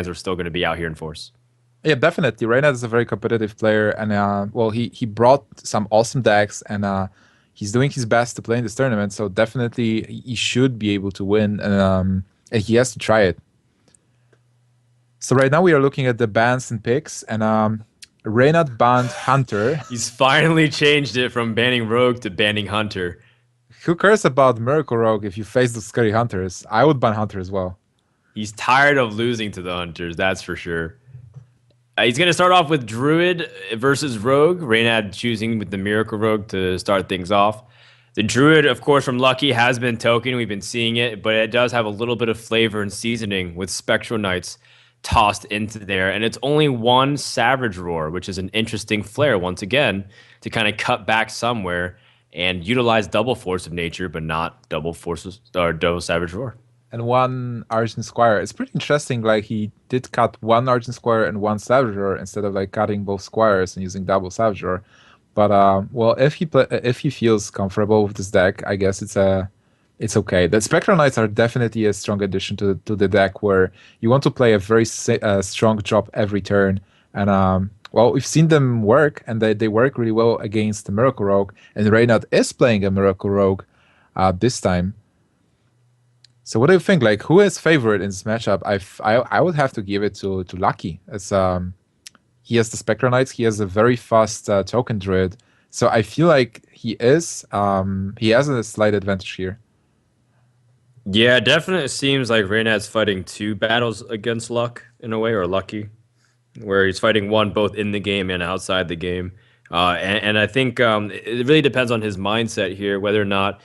are still going to be out here in force. Yeah, definitely. Reynad is a very competitive player, and well, he brought some awesome decks, and he's doing his best to play in this tournament. So definitely, he should be able to win, and he has to try it. So right now we are looking at the bans and picks, and Reynad banned Hunter. He's finally changed it from banning Rogue to banning Hunter. Who cares about Miracle Rogue if you face the scary Hunters? I would ban Hunter as well. He's tired of losing to the Hunters, that's for sure. He's going to start off with Druid versus Rogue. Reynad choosing with the Miracle Rogue to start things off. The Druid, of course, from Lucky has been token. We've been seeing it, but it does have a little bit of flavor and seasoning with Spectral Knights tossed into there. And it's only one Savage Roar, which is an interesting flair, once again, to kind of cut back somewhere and utilize double Force of Nature, but not double Forces or double Savage Roar. And one Argent Squire. It's pretty interesting. Like he did cut one Argent Squire and one Savage Roar instead of like cutting both Squires and using double Savage Roar. But well, if he feels comfortable with this deck, I guess it's okay. The Spectral Knights are definitely a strong addition to the deck where you want to play a very strong drop every turn. And well, we've seen them work, and they work really well against the Miracle Rogue. And Reynad is playing a Miracle Rogue this time. So what do you think? Like, who is favorite in this matchup? I would have to give it to Lucky. It's he has the Spectral Knights. He has a very fast token druid. So I feel like he has a slight advantage here. Yeah, definitely it seems like Reynad's fighting two battles against Luck in a way, or Lucky, where he's fighting one both in the game and outside the game. And I think it really depends on his mindset here, whether or not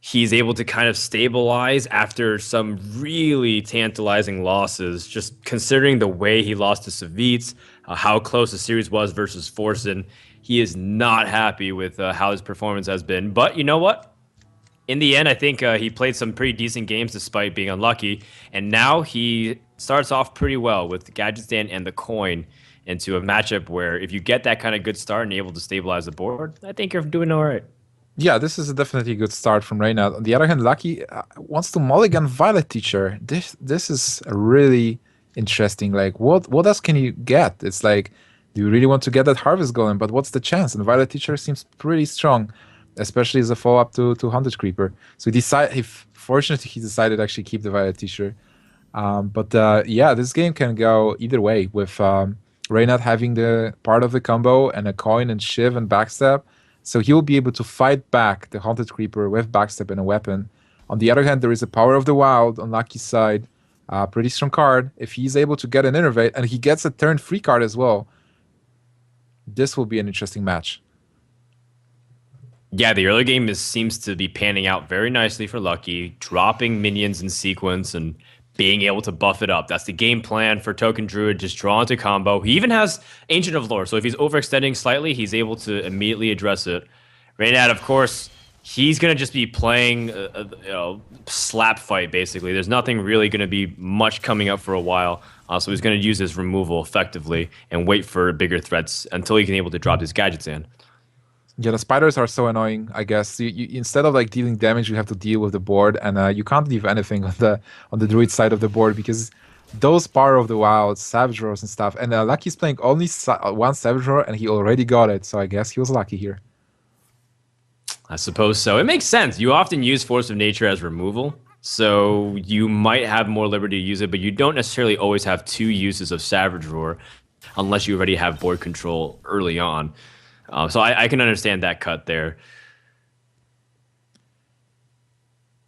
he's able to kind of stabilize after some really tantalizing losses, just considering the way he lost to Savitz, how close the series was versus Forsen. He is not happy with how his performance has been. But you know what? In the end, I think he played some pretty decent games despite being unlucky. And now he starts off pretty well with the Gadget Stand and the Coin into a matchup where if you get that kind of good start and able to stabilize the board, I think you're doing all right. Yeah, this is definitely a good start from Reynad. On the other hand, Lucky wants to mulligan Violet Teacher. This is really interesting. Like, what else can you get? It's like, do you really want to get that Harvest Golem? But what's the chance? And Violet Teacher seems pretty strong, especially as a follow-up to 200 Creeper. So fortunately, he decided to actually keep the Violet Teacher. But yeah, this game can go either way with Reynad having the part of the combo and a coin and Shiv and backstab. So he will be able to fight back the Haunted Creeper with backstab and a weapon. On the other hand, there is a Power of the Wild on Lucky's side. Pretty strong card. If he's able to get an Innervate, and he gets a turn free card as well, this will be an interesting match. Yeah, the early game seems to be panning out very nicely for Lucky, dropping minions in sequence and being able to buff it up. That's the game plan for Token Druid, just draw into combo. He even has Ancient of Lore, so if he's overextending slightly, he's able to immediately address it. Reynad, of course, he's going to just be playing a slap fight, basically. There's nothing really going to be much coming up for a while, so he's going to use his removal effectively and wait for bigger threats until he can able to drop his gadgets in. Yeah, the spiders are so annoying. I guess you instead of like dealing damage, you have to deal with the board, and you can't leave anything on the druid side of the board because those Power of the Wild, Savage Roars and stuff. And Lucky's playing only one Savage Roar, and he already got it. So I guess he was lucky here. I suppose so. It makes sense. You often use Force of Nature as removal, so you might have more liberty to use it, but you don't necessarily always have two uses of Savage Roar unless you already have board control early on. So I can understand that cut there.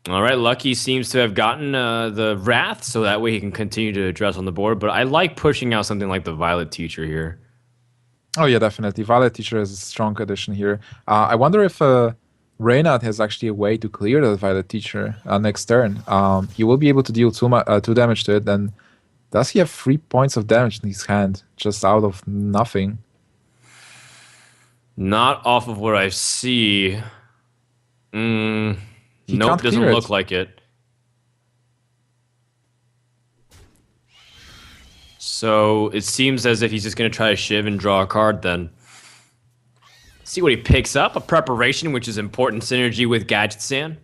All right, Lucky seems to have gotten the Wrath, so that way he can continue to address on the board. But I like pushing out something like the Violet Teacher here. Oh yeah, definitely. Violet Teacher is a strong addition here. I wonder if Reynad has actually a way to clear the Violet Teacher next turn. He will be able to deal two damage to it. Then does he have 3 points of damage in his hand just out of nothing? Not off of what I see. Nope, doesn't look like it. So it seems as if he's just going to try to Shiv and draw a card then. See what he picks up. A preparation, which is important synergy with Gadget Sand.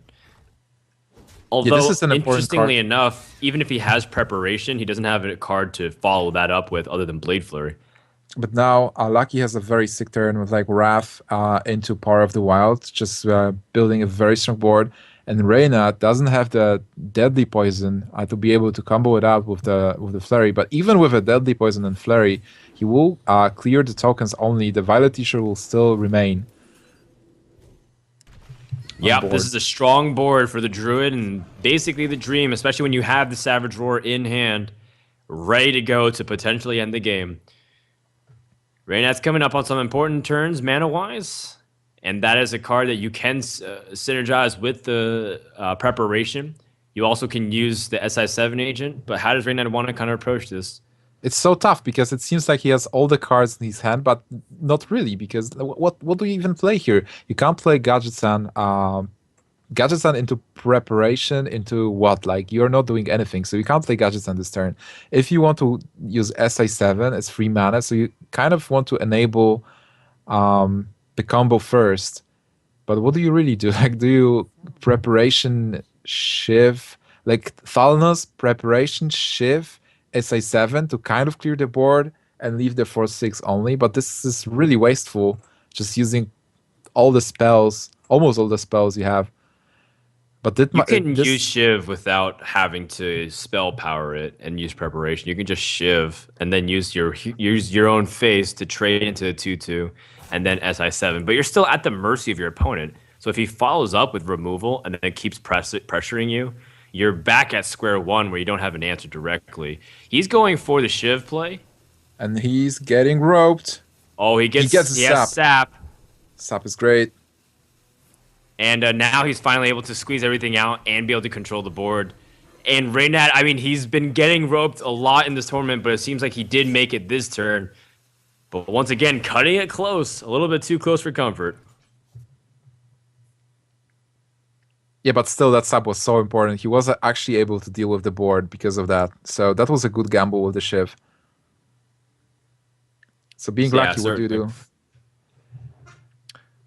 Yeah, this Although, is an important card. interestingly enough, even if he has preparation, he doesn't have a card to follow that up with other than Blade Flurry. But now Lucky has a very sick turn with like Wrath into Power of the Wild, just building a very strong board. And Reynad doesn't have the deadly poison to be able to combo it out with the flurry. But even with a deadly poison and flurry, he will clear the tokens only. The Violet T-shirt will still remain on the Yep, this board. is a strong board for the Druid and basically the dream, especially when you have the Savage Roar in hand, ready to go to potentially end the game. Reynad's coming up on some important turns mana-wise, and that is a card that you can synergize with the preparation. You also can use the SI7 agent, but how does Reynad want to kind of approach this? It's so tough because it seems like he has all the cards in his hand, but not really. Because what do you even play here? You can't play Gadgetsan. Gadgetsan into preparation into what? Like you're not doing anything, so you can't play Gadgetsan this turn. If you want to use SI7, it's free mana, so you kind of want to enable the combo first. But what do you really do? Like, do you preparation Shiv, like Thalnos preparation Shiv SI7 to kind of clear the board and leave the 4/6 only? But this is really wasteful, just using all the spells, almost all the spells you have. But You can use this, Shiv without having to spell power it and use preparation. You can just Shiv and then use your own face to trade into a 2/2 and then SI7. But you're still at the mercy of your opponent. So if he follows up with removal and then keeps pressuring you, you're back at square one where you don't have an answer directly. He's going for the Shiv play. and he's getting roped. Oh, He gets a he has sap. sap. Sap is great. And now he's finally able to squeeze everything out and be able to control the board. And Reynad, I mean, he's been getting roped a lot in this tournament, but it seems like he did make it this turn. But once again, cutting it close, a little bit too close for comfort. Yeah, but still, that sub was so important. He was actually able to deal with the board because of that. So that was a good gamble with the Shiv. So being So yeah, lucky, what do you certainly. do?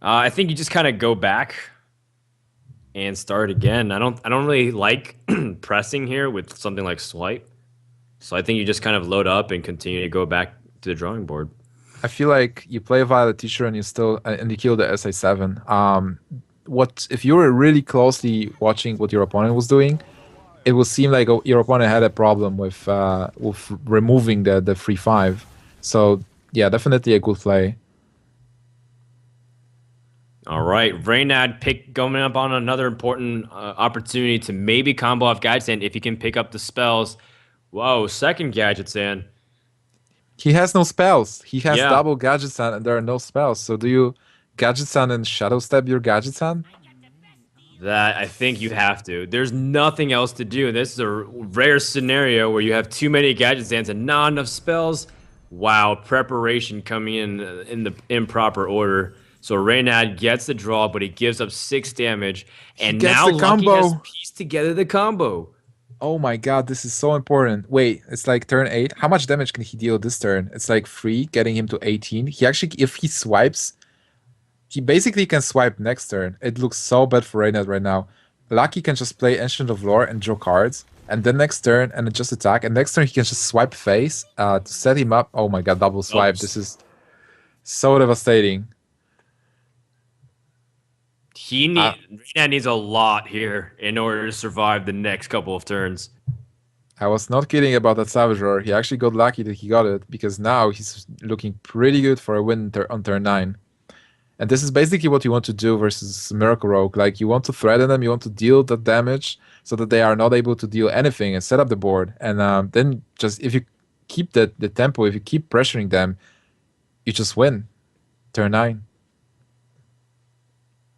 I think you just kind of go back and start again. I don't really like pressing here with something like swipe. So I think you just kind of load up and continue to go back to the drawing board. I feel like you play a Violet Teacher and you still and you kill the SI7. What if you were really closely watching what your opponent was doing? It would seem like your opponent had a problem with removing the free 5. So yeah, definitely a good play. All right, Reynad coming up on another important opportunity to maybe combo off Gadget Sand if he can pick up the spells. Whoa, second Gadget Sand. He has no spells. He has Yeah, double Gadget Sand and there are no spells. So do you Gadget Sand and Shadow Step your Gadget Sand? that I think you have to. There's nothing else to do. This is a rare scenario where you have too many Gadget Sands and not enough spells. Wow, preparation coming in the improper order. So Reynad gets the draw, but he gives up 6 damage, He and gets now the Lucky has combo. pieced together the combo. Oh my god, this is so important. Wait, it's like turn 8. How much damage can he deal this turn? It's like 3, getting him to 18. He actually, if he swipes, he basically can swipe next turn. It looks so bad for Reynad right now. Lucky can just play Ancient of Lore and draw cards, and then next turn, and then just attack, and next turn he can just swipe face to set him up. Oh my god, double swipe. Oops. This is so devastating. Uh, Reynad needs a lot here in order to survive the next couple of turns. I was not kidding about that Savage Roar. He actually got lucky that he got it, because now he's looking pretty good for a win on turn 9. And this is basically what you want to do versus Miracle Rogue. Like, you want to threaten them, you want to deal the damage so that they are not able to deal anything and set up the board. And then just, if you keep the tempo, if you keep pressuring them, you just win. Turn 9.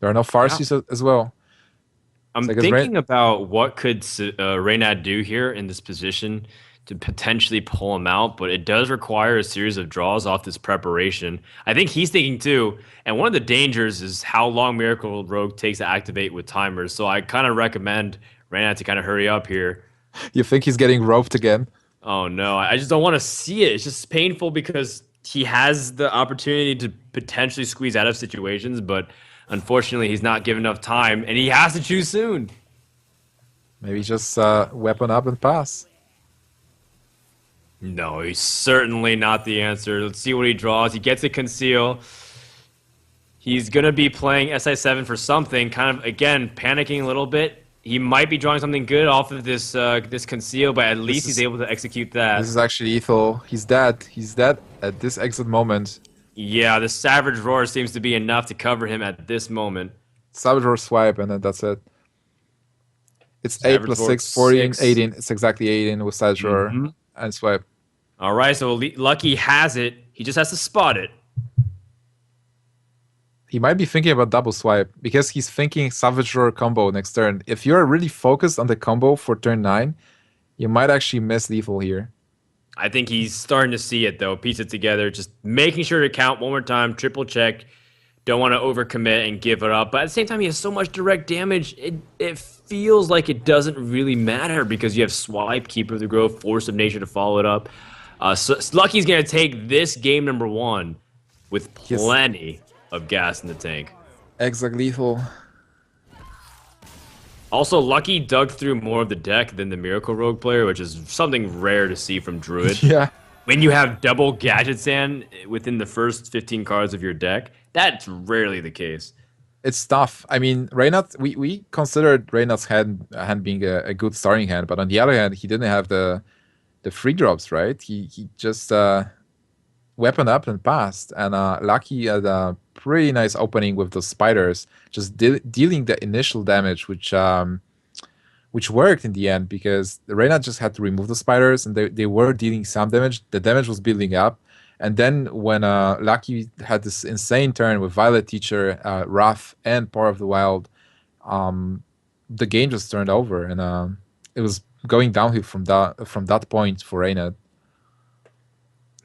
There are no Yeah. Farsies as well. I'm So I guess thinking about what could Reynad do here in this position to potentially pull him out, but it does require a series of draws off this preparation. I think he's thinking too, and one of the dangers is how long Miracle Rogue takes to activate with timers. So I kind of recommend Reynad to kind of hurry up here. you think he's getting roped again. Oh no, I just don't want to see it. It's just painful because he has the opportunity to potentially squeeze out of situations, but unfortunately he's not given enough time and he has to choose soon. Maybe just weapon up and pass. No, he's certainly not the answer. Let's see what he draws. He gets a conceal. He's gonna be playing SI7 for something, kind of again panicking a little bit. He might be drawing something good off of this conceal, but at This least he's is able to execute this that. is actually Ethel. He's dead. He's dead at this exit moment. Yeah, the Savage Roar seems to be enough to cover him at this moment. Salvador swipe, and then that's it. It's 8 Savage plus Roar 6, 14, 6. 18. It's exactly 18 with Salvador Mm-hmm. and swipe. All right, so Lucky has it. He just has to spot it. He might be thinking about double swipe because he's thinking Savage Roar combo next turn. If you're really focused on the combo for turn 9, you might actually miss lethal here. I think he's starting to see it though. Piece it together, just making sure to count one more time, triple check. Don't want to overcommit and give it up, but at the same time, he has so much direct damage. It feels like it doesn't really matter because you have swipe, keeper of the grove, force of nature to follow it up. So Lucky's gonna take this game number 1 with Yes, plenty of gas in the tank. exact lethal. Also, Lucky dug through more of the deck than the Miracle Rogue player, which is something rare to see from Druid. Yeah, When you have double Gadget Sand within the first 15 cards of your deck, that's rarely the case. it's tough. I mean, Reynad, we considered Reynad's hand being a good starting hand, but on the other hand, he didn't have the free drops, right? He just weapon up and passed, and Lucky had a pretty nice opening with the spiders, just dealing the initial damage, which worked in the end because Reynad just had to remove the spiders, and they were dealing some damage. The damage was building up, and then when Lucky had this insane turn with Violet Teacher, Wrath, and Power of the Wild, the game just turned over, and it was going downhill from that point for Reynad.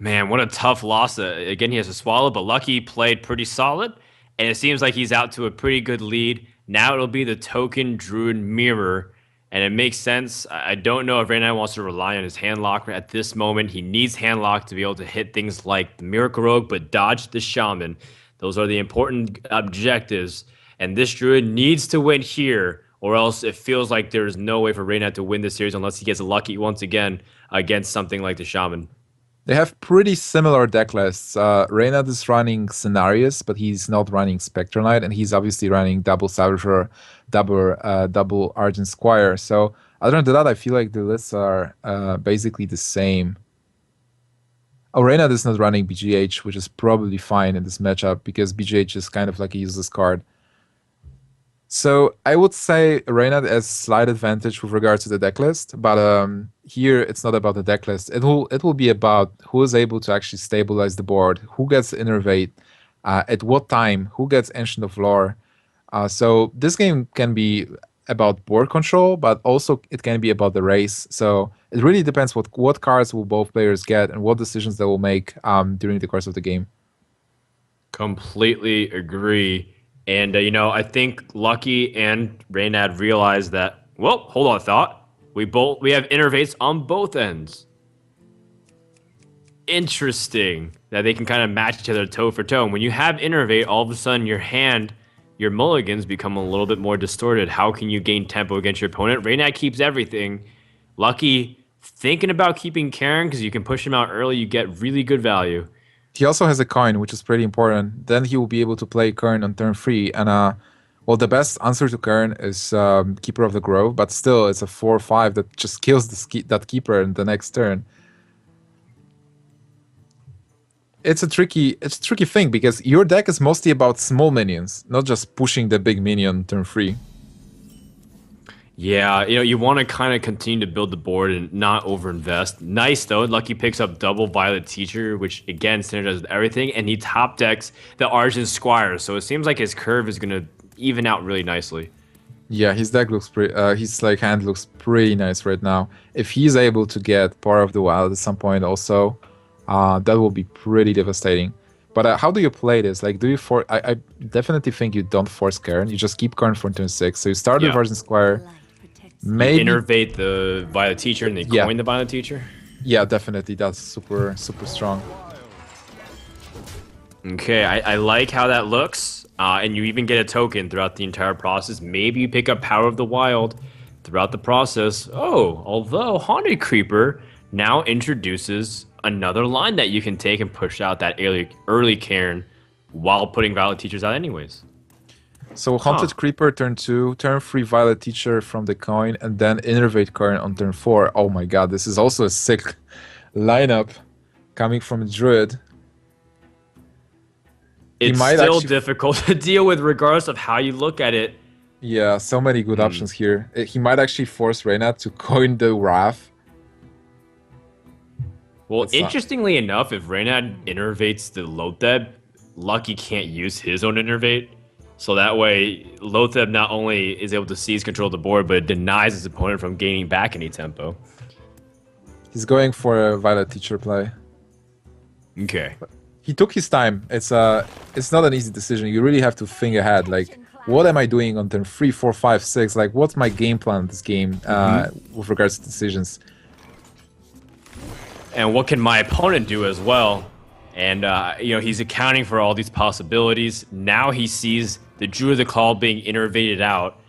Man, what a tough loss. Again, he has to swallow, but Lucky played pretty solid, and it seems like he's out to a pretty good lead. Now it'll be the token Druid Mirror, and it makes sense. I don't know if Reynad wants to rely on his hand lock at this moment. He needs hand lock to be able to hit things like the Miracle Rogue, but dodge the Shaman. Those are the important objectives, and this Druid needs to win here, or else it feels like there's no way for Reynad to win this series unless he gets lucky once again against something like the Shaman. They have pretty similar deck lists. Reynad is running Scenarios, but he's not running Spectre Knight, and he's obviously running double Saboteur, double Argent Squire. So other than that, I feel like the lists are basically the same. Oh, Reynad is not running BGH, which is probably fine in this matchup because BGH is kind of like a useless card. So I would say Reynad has slight advantage with regards to the deck list, but here it's not about the deck list. It will be about who is able to actually stabilize the board, who gets Innervate, at what time, who gets Ancient of Lore. So this game can be about board control, but also it can be about the race. So it really depends what cards will both players get and what decisions they will make during the course of the game. Completely agree. And, I think Lucky and Reynad realized that, well, hold on, thought. We have innervates on both ends. Interesting that they can kind of match each other toe for toe. And when you have innervate, all of a sudden your mulligans become a little bit more distorted. How can you gain tempo against your opponent? Reynad keeps everything. Lucky thinking about keeping Karen because you can push him out early. You get really good value. He also has a coin, which is pretty important. Then he will be able to play Kern on turn 3. And well, the best answer to Kern is Keeper of the Grove, but still, it's a 4/5 that just kills that Keeper in the next turn. It's a tricky thing because your deck is mostly about small minions, not just pushing the big minion turn 3. Yeah, you want to kind of continue to build the board and not overinvest. Nice though, Lucky picks up double Violet Teacher, which again synergizes with everything, and he top decks the Argent Squire. So it seems like his curve is gonna even out really nicely. Yeah, his deck looks pretty. His like hand looks pretty nice right now. If he's able to get Power of the Wild at some point, also, that will be pretty devastating. But how do you play this? Like, do you I definitely think you don't force Karen. You just keep Karen for turn 6. So you start with Yeah, Argent Squire. you Maybe, innervate the Violet Teacher and they yeah, coin the Violet Teacher. yeah, definitely. That's super strong. Okay, I like how that looks. And you even get a token throughout the entire process. Maybe you pick up Power of the Wild throughout the process, although Haunted Creeper now introduces another line that you can take and push out that early Cairn while putting Violet Teachers out anyways. So Huh. Haunted Creeper turn 2, turn 3 Violet Teacher from the coin, and then Innervate Coin on turn 4. Oh my god, this is also a sick lineup coming from Druid. He It's might still actually... difficult to deal with regardless of how you look at it. Yeah, so many good Hmm. options here. He might actually force Reynad to coin the Wrath. Well, That's not... interestingly enough, if Reynad innervates the Lotheb, Lucky can't use his own innervate. So that way, Lotheb not only is able to seize control of the board, but it denies his opponent from gaining back any tempo. He's going for a Violet Teacher play. Okay. He took his time. It's not an easy decision. You really have to think ahead. Like, what am I doing on turn 3, 4, 5, 6? Like, what's my game plan in this game with regards to decisions? And what can my opponent do as well? And, he's accounting for all these possibilities. Now he sees the Druid of the Call being innervated out.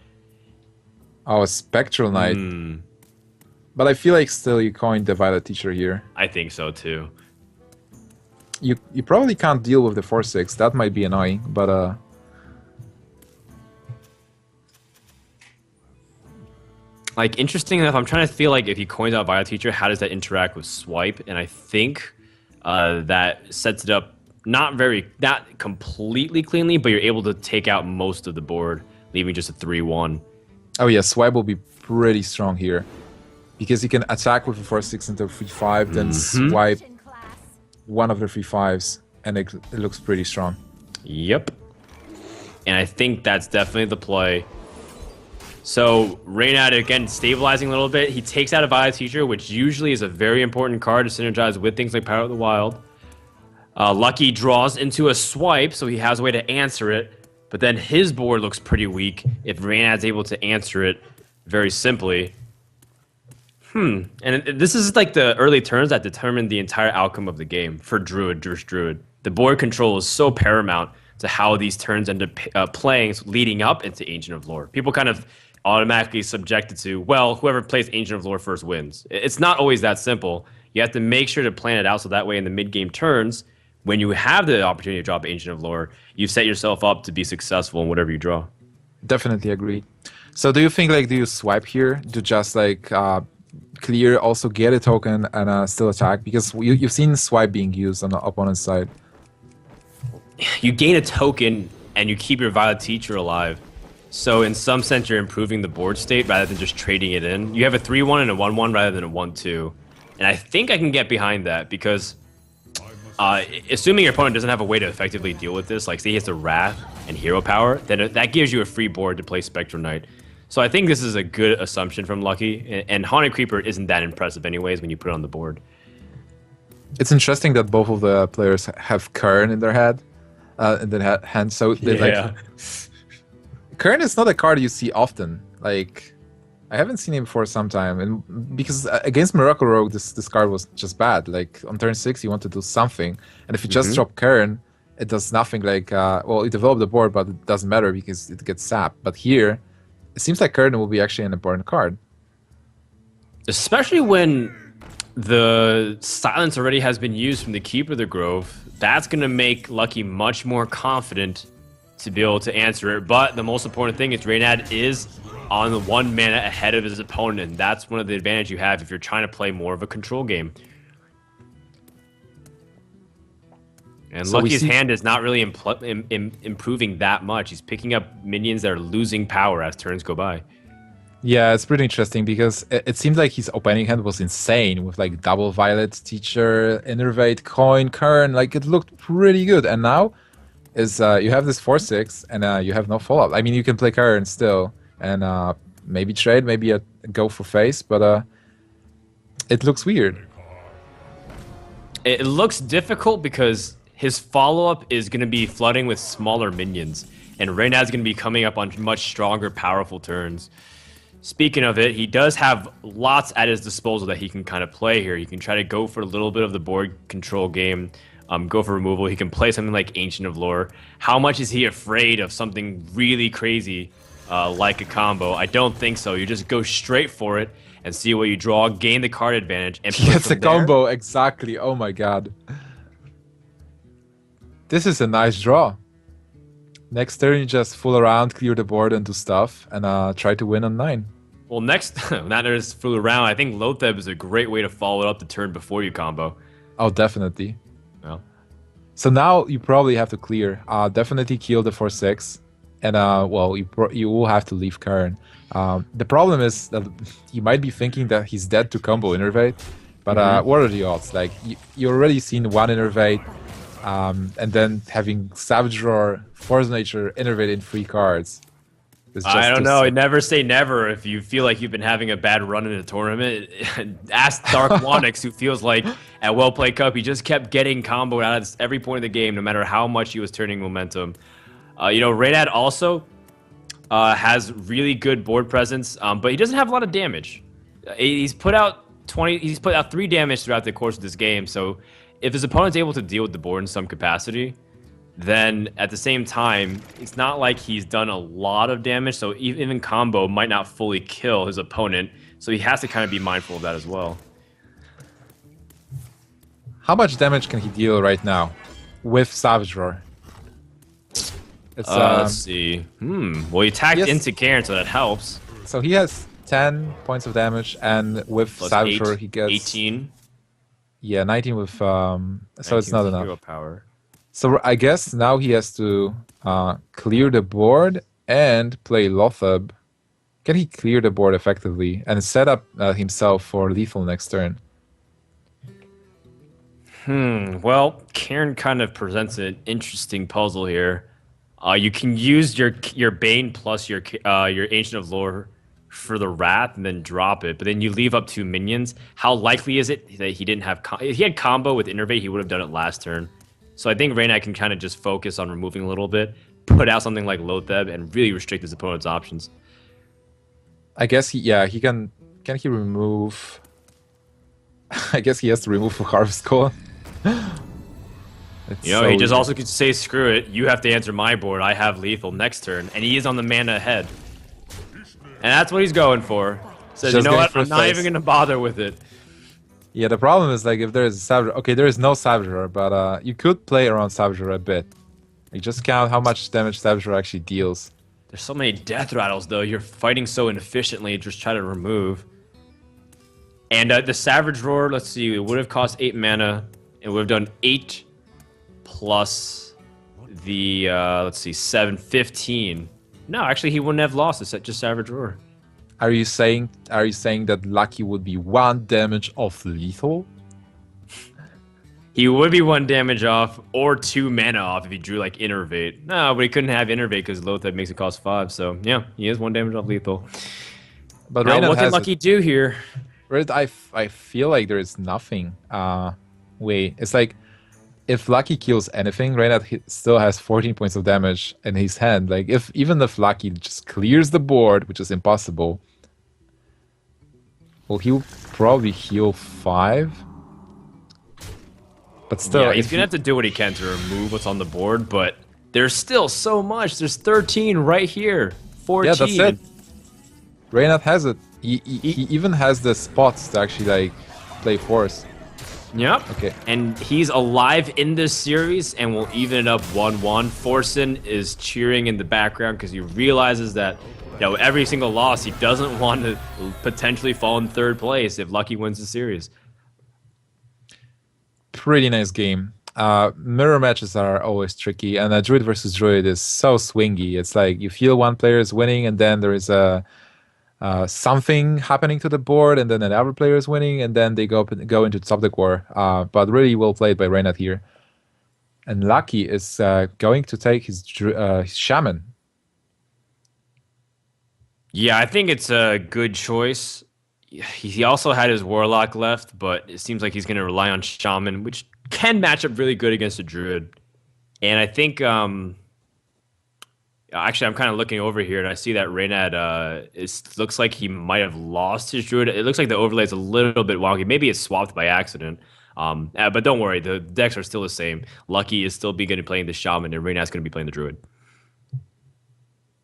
Oh, a Spectral Knight. But I feel like still you coined the Violet Teacher here. I think so, too. You probably can't deal with the 4/6. That might be annoying, but Like, interesting enough, I'm trying to feel like if he coins out Violet Teacher, how does that interact with Swipe? And I think that sets it up not completely cleanly, but you're able to take out most of the board, leaving just a 3-1. oh yeah, Swipe will be pretty strong here because you can attack with a 4/6 into a 3/5, then swipe one of the 3/5s, and it looks pretty strong. Yep. And I think that's definitely the play. So Reynad, again, stabilizing a little bit. He takes out a Violet Teacher, which usually is a very important card to synergize with things like Power of the Wild. Lucky draws into a swipe, so he has a way to answer it. But then his board looks pretty weak if Reynad's able to answer it very simply. And this is like the early turns that determine the entire outcome of the game for Druid. The board control is so paramount to how these turns end up playing leading up into Ancient of Lore. People kind of automatically subjected to, well, whoever plays Ancient of Lore first wins. It's not always that simple. You have to make sure to plan it out so that way in the mid-game turns, when you have the opportunity to drop Ancient of Lore, you set yourself up to be successful in whatever you draw. Definitely agree. So do you think, like, do you swipe here to just like clear, also get a token and still attack? Because you've seen swipe being used on the opponent's side. You gain a token and you keep your Violet Teacher alive. So in some sense, you're improving the board state rather than just trading it in. You have a 3-1 and a 1-1 rather than a 1-2. And I think I can get behind that because assuming your opponent doesn't have a way to effectively deal with this, like say he has a Wrath and Hero Power, then that gives you a free board to play Spectral Knight. So I think this is a good assumption from Lucky. And Haunted Creeper isn't that impressive anyways when you put it on the board. It's interesting that both of the players have Kern in their head, in their hand. So they like Kern is not a card you see often. Like, I haven't seen him for some time, and because against Miracle Rogue, this card was just bad. Like on turn 6, you want to do something, and if you just drop Kern, it does nothing. Like, well, it developed the board, but it doesn't matter because it gets sapped. But here, it seems like Kern will be actually an important card, especially when the silence already has been used from the Keeper of the Grove. That's going to make Lucky much more confident to be able to answer it. But the most important thing is Reynad is on the 1 mana ahead of his opponent. That's one of the advantages you have if you're trying to play more of a control game. And so Lucky's hand is not really improving that much. He's picking up minions that are losing power as turns go by. Yeah, it's pretty interesting because it seemed like his opening hand was insane with like double Violet Teacher, Innervate, Coin, Kern. Like it looked pretty good. And now is you have this 4/6 and you have no follow-up. I mean, you can play Kern still and maybe trade, maybe go for face, but it looks weird. It looks difficult because his follow-up is going to be flooding with smaller minions, and Reynad's going to be coming up on much stronger, powerful turns. Speaking of it, he does have lots at his disposal that he can kind of play here. He can try to go for a little bit of the board control game, go for removal. He can play something like Ancient of Lore. How much is he afraid of something really crazy like a combo. I don't think so. You just go straight for it and see what you draw, gain the card advantage, and He put gets a from there. combo, exactly. Oh my god. This is a nice draw. Next turn, you just fool around, clear the board, and do stuff, and try to win on 9. Well, next, not just fool around. I think Lotheb is a great way to follow it up the turn before you combo. Oh, definitely. Well, So now you probably have to clear. Definitely kill the 4/6, and well, you will have to leave Karen. The problem is that you might be thinking that he's dead to combo Innervate, but what are the odds? Like you already seen one Innervate, and then having Savage Drawer, Force Nature, Innervate in 3 cards. Is just I don't too know. sick. Never say never. If you feel like you've been having a bad run in a tournament, ask Dark Wanix, who feels like at Well Played Cup he just kept getting comboed out of every point of the game, no matter how much he was turning momentum. Reynad also has really good board presence, but he doesn't have a lot of damage. He's put out 20. He's put out 3 damage throughout the course of this game. So if his opponent's able to deal with the board in some capacity, then at the same time, it's not like he's done a lot of damage, so even combo might not fully kill his opponent, so he has to kind of be mindful of that as well. How much damage can he deal right now with Savage Roar? It's Let's see. Well, he tagged yes. into Karen, so that helps. So he has 10 points of damage, and with Plus Savage Roar 8, he gets 18. Yeah, 19 with so it's 19 not with enough. hero power. So I guess now he has to clear the board and play Lothab. Can he clear the board effectively and set up himself for lethal next turn? Well, Karen kind of presents an interesting puzzle here. You can use your Bane plus your Ancient of Lore for the Wrath and then drop it, but then you leave up 2 minions. How likely is it that he didn't have... if he had combo with Innervate, he would have done it last turn. So I think Reynad can kind of just focus on removing a little bit, put out something like Lotheb, and really restrict his opponent's options. I guess he can. Can he remove? I guess he has to remove Harvest Call. He just also could say, screw it, you have to answer my board, I have lethal next turn, and he is on the mana ahead. And that's what he's going for. Says, you know what, I'm not even going to bother with it. Yeah, the problem is, like, if there is a Savage... Okay, there is no Savage Roar, but you could play around Savage Roar a bit. You just count how much damage Savage Roar actually deals. There's so many death rattles, though. You're fighting so inefficiently, just try to remove. And the Savage Roar, let's see, it would have cost 8 mana. It would have done 8 plus the, let's see, 7, 15. No, actually, he wouldn't have lost. It's just Savage Roar. Are you saying that Lucky would be 1 damage off lethal? He would be 1 damage off or 2 mana off if he drew like Innervate. No, but he couldn't have Innervate because Lotheb makes it cost 5. So yeah, he is 1 damage off lethal. But now, Reynad what can Lucky do here? I feel like there is nothing. Wait, it's like if Lucky kills anything, Reynad still has 14 points of damage in his hand. Like even if Lucky just clears the board, which is impossible, well, he'll probably heal 5. But still, yeah, he's gonna have to do what he can to remove what's on the board, but there's still so much. There's 13 right here. 14. Yeah, that's it. Reynad has it. He even has the spots to actually like play Force. Yep. Okay. And he's alive in this series and will even it up 1-1. Forsen is cheering in the background because he realizes that, every single loss, he doesn't want to potentially fall in 3rd place if Lucky wins the series. Pretty nice game. Mirror matches are always tricky, and a Druid versus Druid is so swingy. It's like you feel one player is winning, and then there is a something happening to the board, and then another player is winning, and then they go into subject war. But really well played by Reynad here. And Lucky is going to take his Shaman. Yeah, I think it's a good choice. He also had his Warlock left, but it seems like he's going to rely on Shaman, which can match up really good against a Druid. And I think... Actually, I'm kind of looking over here, and I see that Reynad looks like he might have lost his Druid. It looks like the overlay is a little bit wonky. Maybe it's swapped by accident. But don't worry, the decks are still the same. Lucky is still going to be playing the Shaman, and Reynad's going to be playing the Druid.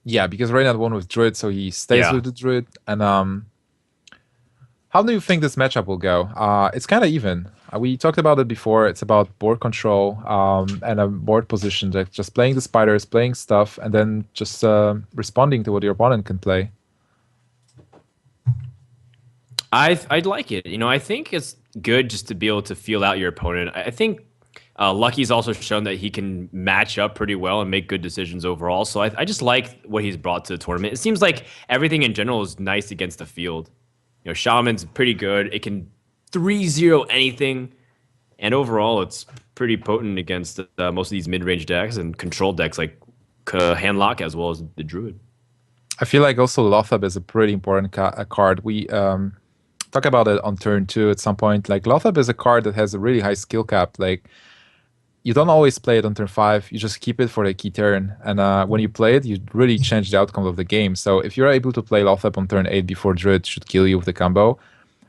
Yeah, because Reynad won with Druid, so he stays Yeah. with the Druid. And how do you think this matchup will go? It's kind of even. We talked about it before. It's about board control and a board position, like just playing the spiders, playing stuff, and then just responding to what your opponent can play. I'd like it. You know, I think it's good just to be able to feel out your opponent. I think Lucky's also shown that he can match up pretty well and make good decisions overall. So I just like what he's brought to the tournament. It seems like everything in general is nice against the field. You know, Shaman's pretty good. It can 3-0 anything, and overall it's pretty potent against most of these mid-range decks and control decks like Handlock as well as the Druid. I feel like also Lothab is a pretty important card. We talk about it on turn 2 at some point. Like Lothab is a card that has a really high skill cap. Like you don't always play it on turn 5. You just keep it for the key turn. And when you play it, you really change the outcome of the game. So if you're able to play Lothab on turn 8 before Druid should kill you with the combo,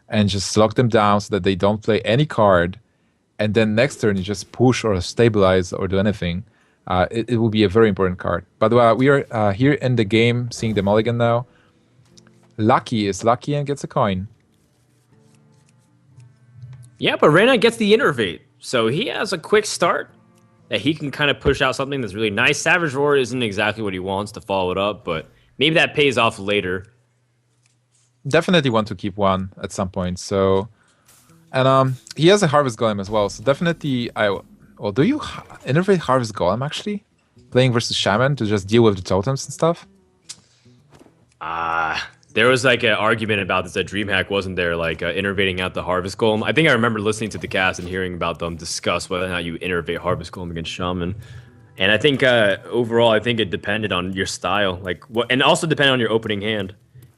and just lock them down so that they don't play any card, and then next turn you just push or stabilize or do anything, it will be a very important card. But we are here in the game seeing the mulligan now. Lucky is lucky and gets a coin. Yeah, but Reynad gets the innervate, so he has a quick start that he can kind of push out something that's really nice. Savage Roar isn't exactly what he wants to follow it up, but maybe that pays off later. Definitely want to keep one at some point. So, and he has a Harvest Golem as well. So definitely, well, do you innervate Harvest Golem actually? Playing versus Shaman to just deal with the totems and stuff? There was like an argument about this at DreamHack, wasn't there? Like innervating out the Harvest Golem. I think I remember listening to the cast and hearing about them discuss whether or not you innervate Harvest Golem against Shaman. And I think overall, I think it depended on your style, like what, and also depended on your opening hand.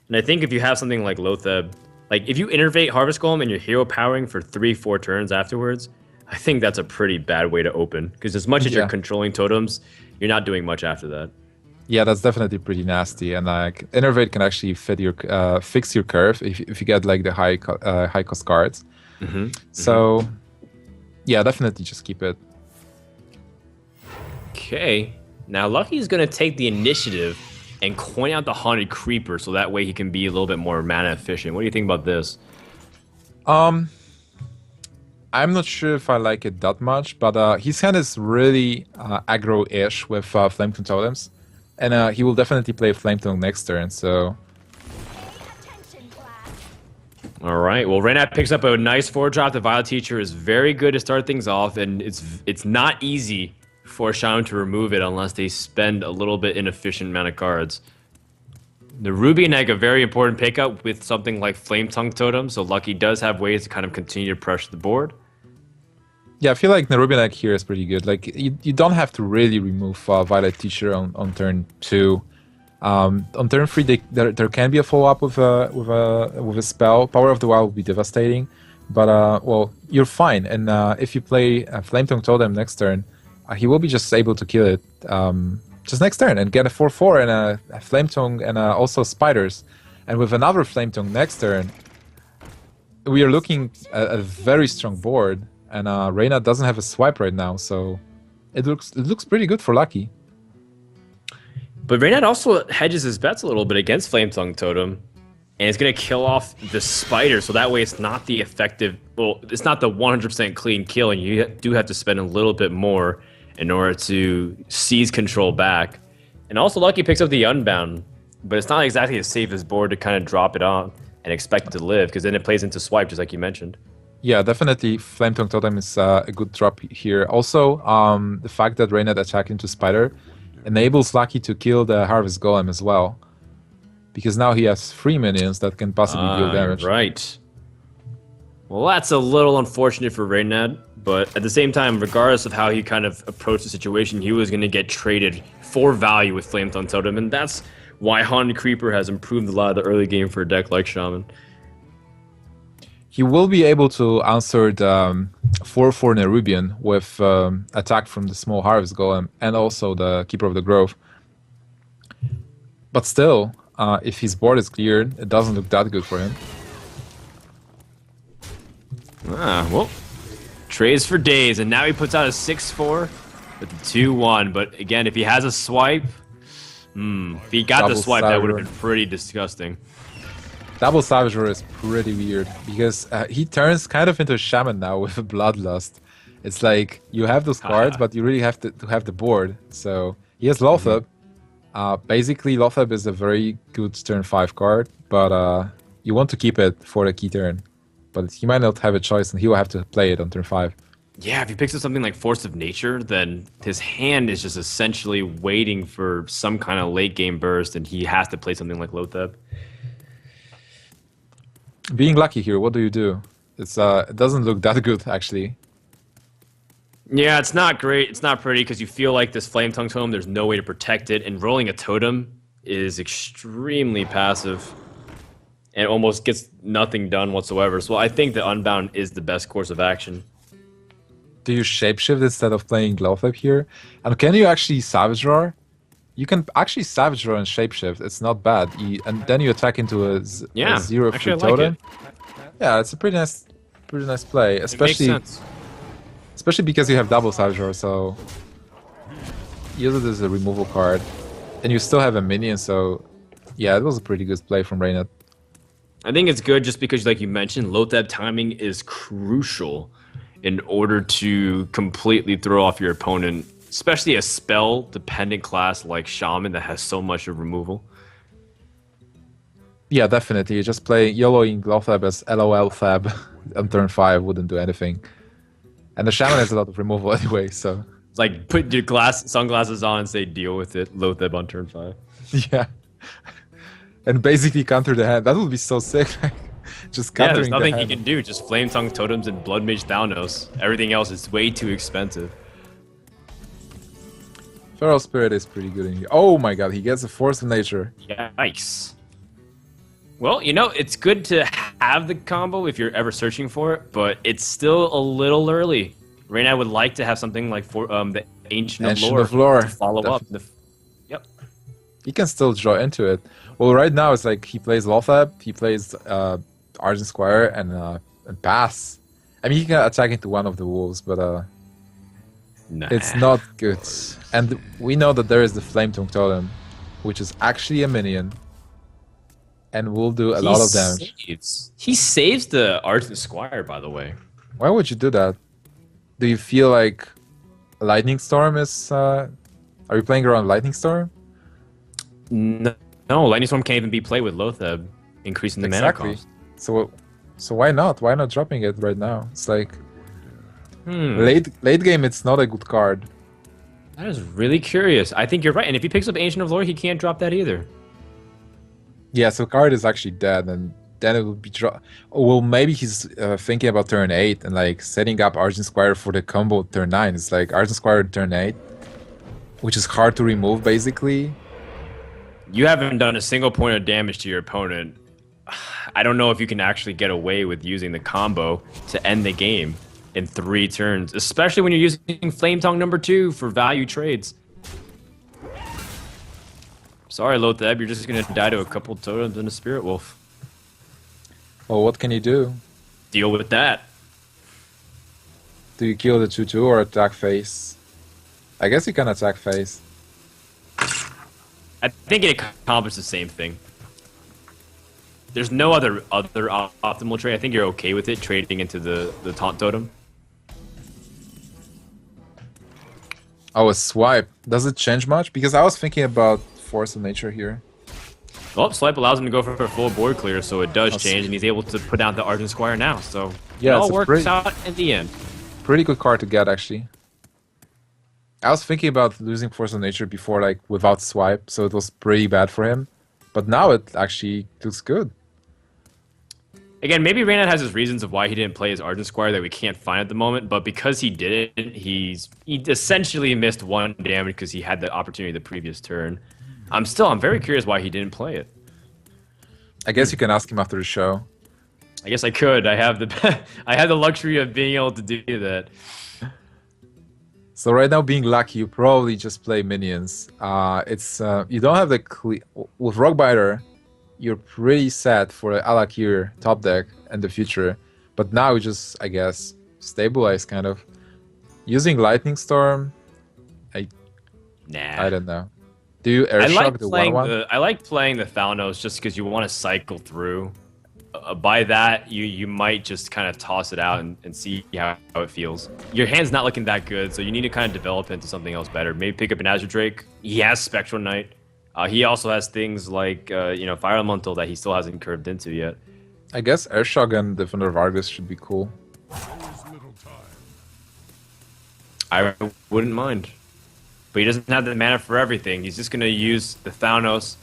And I think if you have something like Lothab, like if you innervate Harvest Golem and you're hero powering for 3-4 turns afterwards, I think that's a pretty bad way to open. Because as much as you're controlling totems, you're not doing much after that. Yeah, that's definitely pretty nasty. And like innervate can actually fit your fix your curve if you get like the high cost cards. So yeah, definitely just keep it. Okay, now Lucky's gonna take the initiative and coin out the Haunted Creeper, so that way he can be a little bit more mana efficient. What do you think about this? I'm not sure if I like it that much, but his hand is really aggro-ish with Flametongue Totems. And he will definitely play Flametongue next turn, so... All right, well, Reynad picks up a nice 4-drop. The Violet Teacher is very good to start things off, and it's not easy for Shaman to remove it unless they spend a little bit inefficient amount of cards. The Ruby and Egg, a very important pickup with something like Flametongue Totem, so Lucky does have ways to kind of continue to pressure the board. Yeah, I feel like Nerubian Egg here is pretty good. Like, you don't have to really remove Violet Teacher on turn 2. On turn 3, there can be a follow-up with a spell. Power of the Wild will be devastating, but well, you're fine. And if you play Flametongue Totem next turn, he will be just able to kill it just next turn and get a 4/4 and a Flametongue and also Spiders. And with another Flametongue next turn, we are looking at a very strong board. And Reynad doesn't have a swipe right now, so it looks pretty good for Lucky. But Reynad also hedges his bets a little bit against Flametongue Totem, and it's going to kill off the spider, so that way it's not the effective, well, it's not the 100% clean kill, and you do have to spend a little bit more in order to seize control back. And also Lucky picks up the Unbound, but it's not exactly the safest board to kind of drop it on and expect it to live, because then it plays into swipe, just like you mentioned. Yeah, definitely Flametongue Totem is a good drop here. Also, the fact that Reynad attacked into Spider enables Lucky to kill the Harvest Golem as well. Because now he has 3 minions that can possibly deal damage. Right. Well, that's a little unfortunate for Reynad, but at the same time, regardless of how he kind of approached the situation, he was going to get traded for value with Flametongue Totem, and that's why Haunted Creeper has improved a lot of the early game for a deck like Shaman. He will be able to answer the 4/4 Nerubian with attack from the small Harvest Golem and also the Keeper of the Grove. But still, if his board is cleared, it doesn't look that good for him. Well, trades for days, and now he puts out a 6/4 with the 2/1. But again, if he has a swipe, If he got the Double swipe, that would have Savager. been pretty disgusting. Double Savager is pretty weird because he turns kind of into a shaman now with a Bloodlust. It's like you have those cards, Haha. but you really have to have the board. So he has Lothab. Basically, Lothab is a very good turn 5 card, but you want to keep it for the key turn. But he might not have a choice, and he will have to play it on turn 5. Yeah, if he picks up something like Force of Nature, then his hand is just essentially waiting for some kind of late game burst, and he has to play something like Lothab. Being lucky here, what do you do? It doesn't look that good actually. Yeah, it's not great. It's not pretty because you feel like this Flame Tongue Totem, there's no way to protect it, and rolling a totem is extremely passive and almost gets nothing done whatsoever. So I think the Unbound is the best course of action. Do you shapeshift instead of playing Lothab here? And can you actually Savage Roar? You can actually Savage Roar and shapeshift. It's not bad. And then you attack into a Yeah, 0 actually, free I like totem. it. Yeah, it's a pretty nice play, It makes especially sense. because you have double Savage Roar. So use it as a removal card, and you still have a minion. So yeah, it was a pretty good play from Reynad. I think it's good just because, like you mentioned, Lothab timing is crucial in order to completely throw off your opponent, especially a spell-dependent class like Shaman that has so much of removal. Yeah, definitely. Just play YOLOing Lothab as LOL Thab on turn 5 wouldn't do anything. And the Shaman has a lot of removal anyway, so It's like put your sunglasses on and say deal with it, Lothab on turn 5. yeah. And basically counter the hand. That would be so sick. Just Yeah, countering there's nothing the he hand. can do, just Flame Tongue Totems and Blood Mage Thanos. Everything else is way too expensive. Feral Spirit is pretty good in here. Oh my god, he gets a Force of Nature. Yikes. Well, you know, it's good to have the combo if you're ever searching for it, but it's still a little early. Reynad would like to have something like for the Ancient of Lore to follow up. Yep. He can still draw into it. Well, right now it's like he plays Lothab, he plays Argent Squire, and pass. I mean, he can attack into one of the wolves, but Nah. it's not good. And we know that there is the Flame Tongue Totem, which is actually a minion, and will do a lot of damage. He saves the Argent Squire, by the way. Why would you do that? Do you feel like Lightning Storm is... Are you playing around Lightning Storm? No, Lightning Storm can't even be played with Lothab, increasing the mana cost. So why not? Why not dropping it right now? It's like Hmm. late game. It's not a good card. That is really curious. I think you're right. And if he picks up Ancient of Lore, he can't drop that either. Yeah, so card is actually dead, and then it will be well, maybe he's thinking about turn 8 and like setting up Argent Squire for the combo turn 9. It's like Argent Squire turn 8, which is hard to remove basically. You haven't done a single point of damage to your opponent. I don't know if you can actually get away with using the combo to end the game in 3 turns, especially when you're using Flame Tongue number 2 for value trades. Sorry, Lothab, you're just gonna die to a couple totems and a Spirit Wolf. Well, what can you do? Deal with that. Do you kill the 2/2 or attack face? I guess you can attack face. I think it accomplishes the same thing. There's no other optimal trade. I think you're okay with it trading into the taunt totem. Oh, a swipe. Does it change much? Because I was thinking about Force of Nature here. Well, swipe allows him to go for a full board clear, so it does That's- change, and he's able to put down the Argent Squire now. So Yeah, it all it's a works pretty- out in the end. Pretty good card to get, actually. I was thinking about losing Force of Nature before, like, without swipe, so it was pretty bad for him. But now it actually looks good. Again, maybe Reynad has his reasons of why he didn't play his Argent Squire that we can't find at the moment, but because he didn't, he essentially missed 1 damage because he had the opportunity the previous turn. I'm very curious why he didn't play it. I guess you can ask him after the show. I guess I could. I have the luxury of being able to do that. So right now, being lucky, you probably just play minions. You don't have the with Rockbiter. You're pretty set for the Alakir top deck and the future, but now you just, I guess, stabilize kind of using Lightning Storm. I Nah. don't know. Do you I airshock like the playing 1/1? the I like playing the Thalnos just because you want to cycle through. By that, you might just kind of toss it out and see how it feels. Your hand's not looking that good, so you need to kind of develop into something else better. Maybe pick up an Azure Drake. He has Spectral Knight. He also has things like Fire Elemental that he still hasn't curved into yet. I guess airshock and Defender Vargas should be cool. I wouldn't mind. But he doesn't have the mana for everything. He's just going to use the Thanos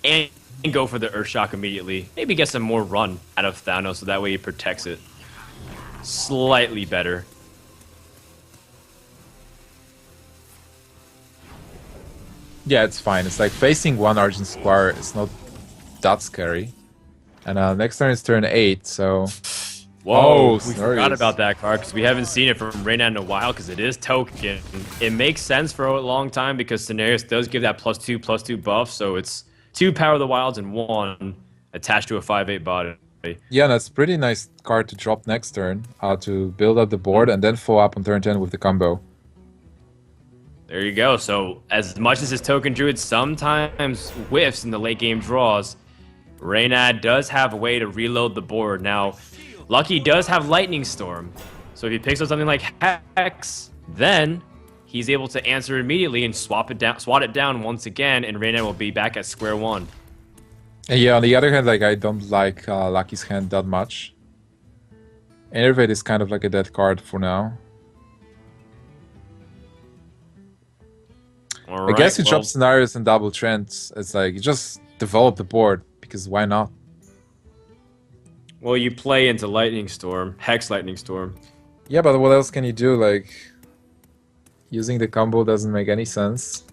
and go for the Earthshock immediately. Maybe get some more run out of Thanos so that way he protects it slightly better. Yeah, it's fine. It's like facing one Argent Squire is not that scary. And next turn is turn 8, so... Whoa, Oh, we forgot Snarius. about that card because we haven't seen it from Reynad in a while because it is token. It makes sense for a long time because Cenarius does give that +2/+2 buff, so it's 2 Power of the Wilds and 1 attached to a 5/8 body. Yeah, that's a pretty nice card to drop next turn to build up the board and then follow up on turn 10 with the combo. There you go. So as much as his token druid sometimes whiffs in the late game draws, Reynad does have a way to reload the board. Now, Lucky does have Lightning Storm, so if he picks up something like Hex, then he's able to answer immediately and swat it down once again, and Reynad will be back at square one. And yeah, on the other hand, like I don't like Lucky's hand that much. Innervate is kind of like a dead card for now. All I guess you well, drop scenarios and double trends. It's like you just develop the board because why not? well, you play into Lightning Storm, Hex Lightning Storm. Yeah, but what else can you do? Like using the combo doesn't make any sense.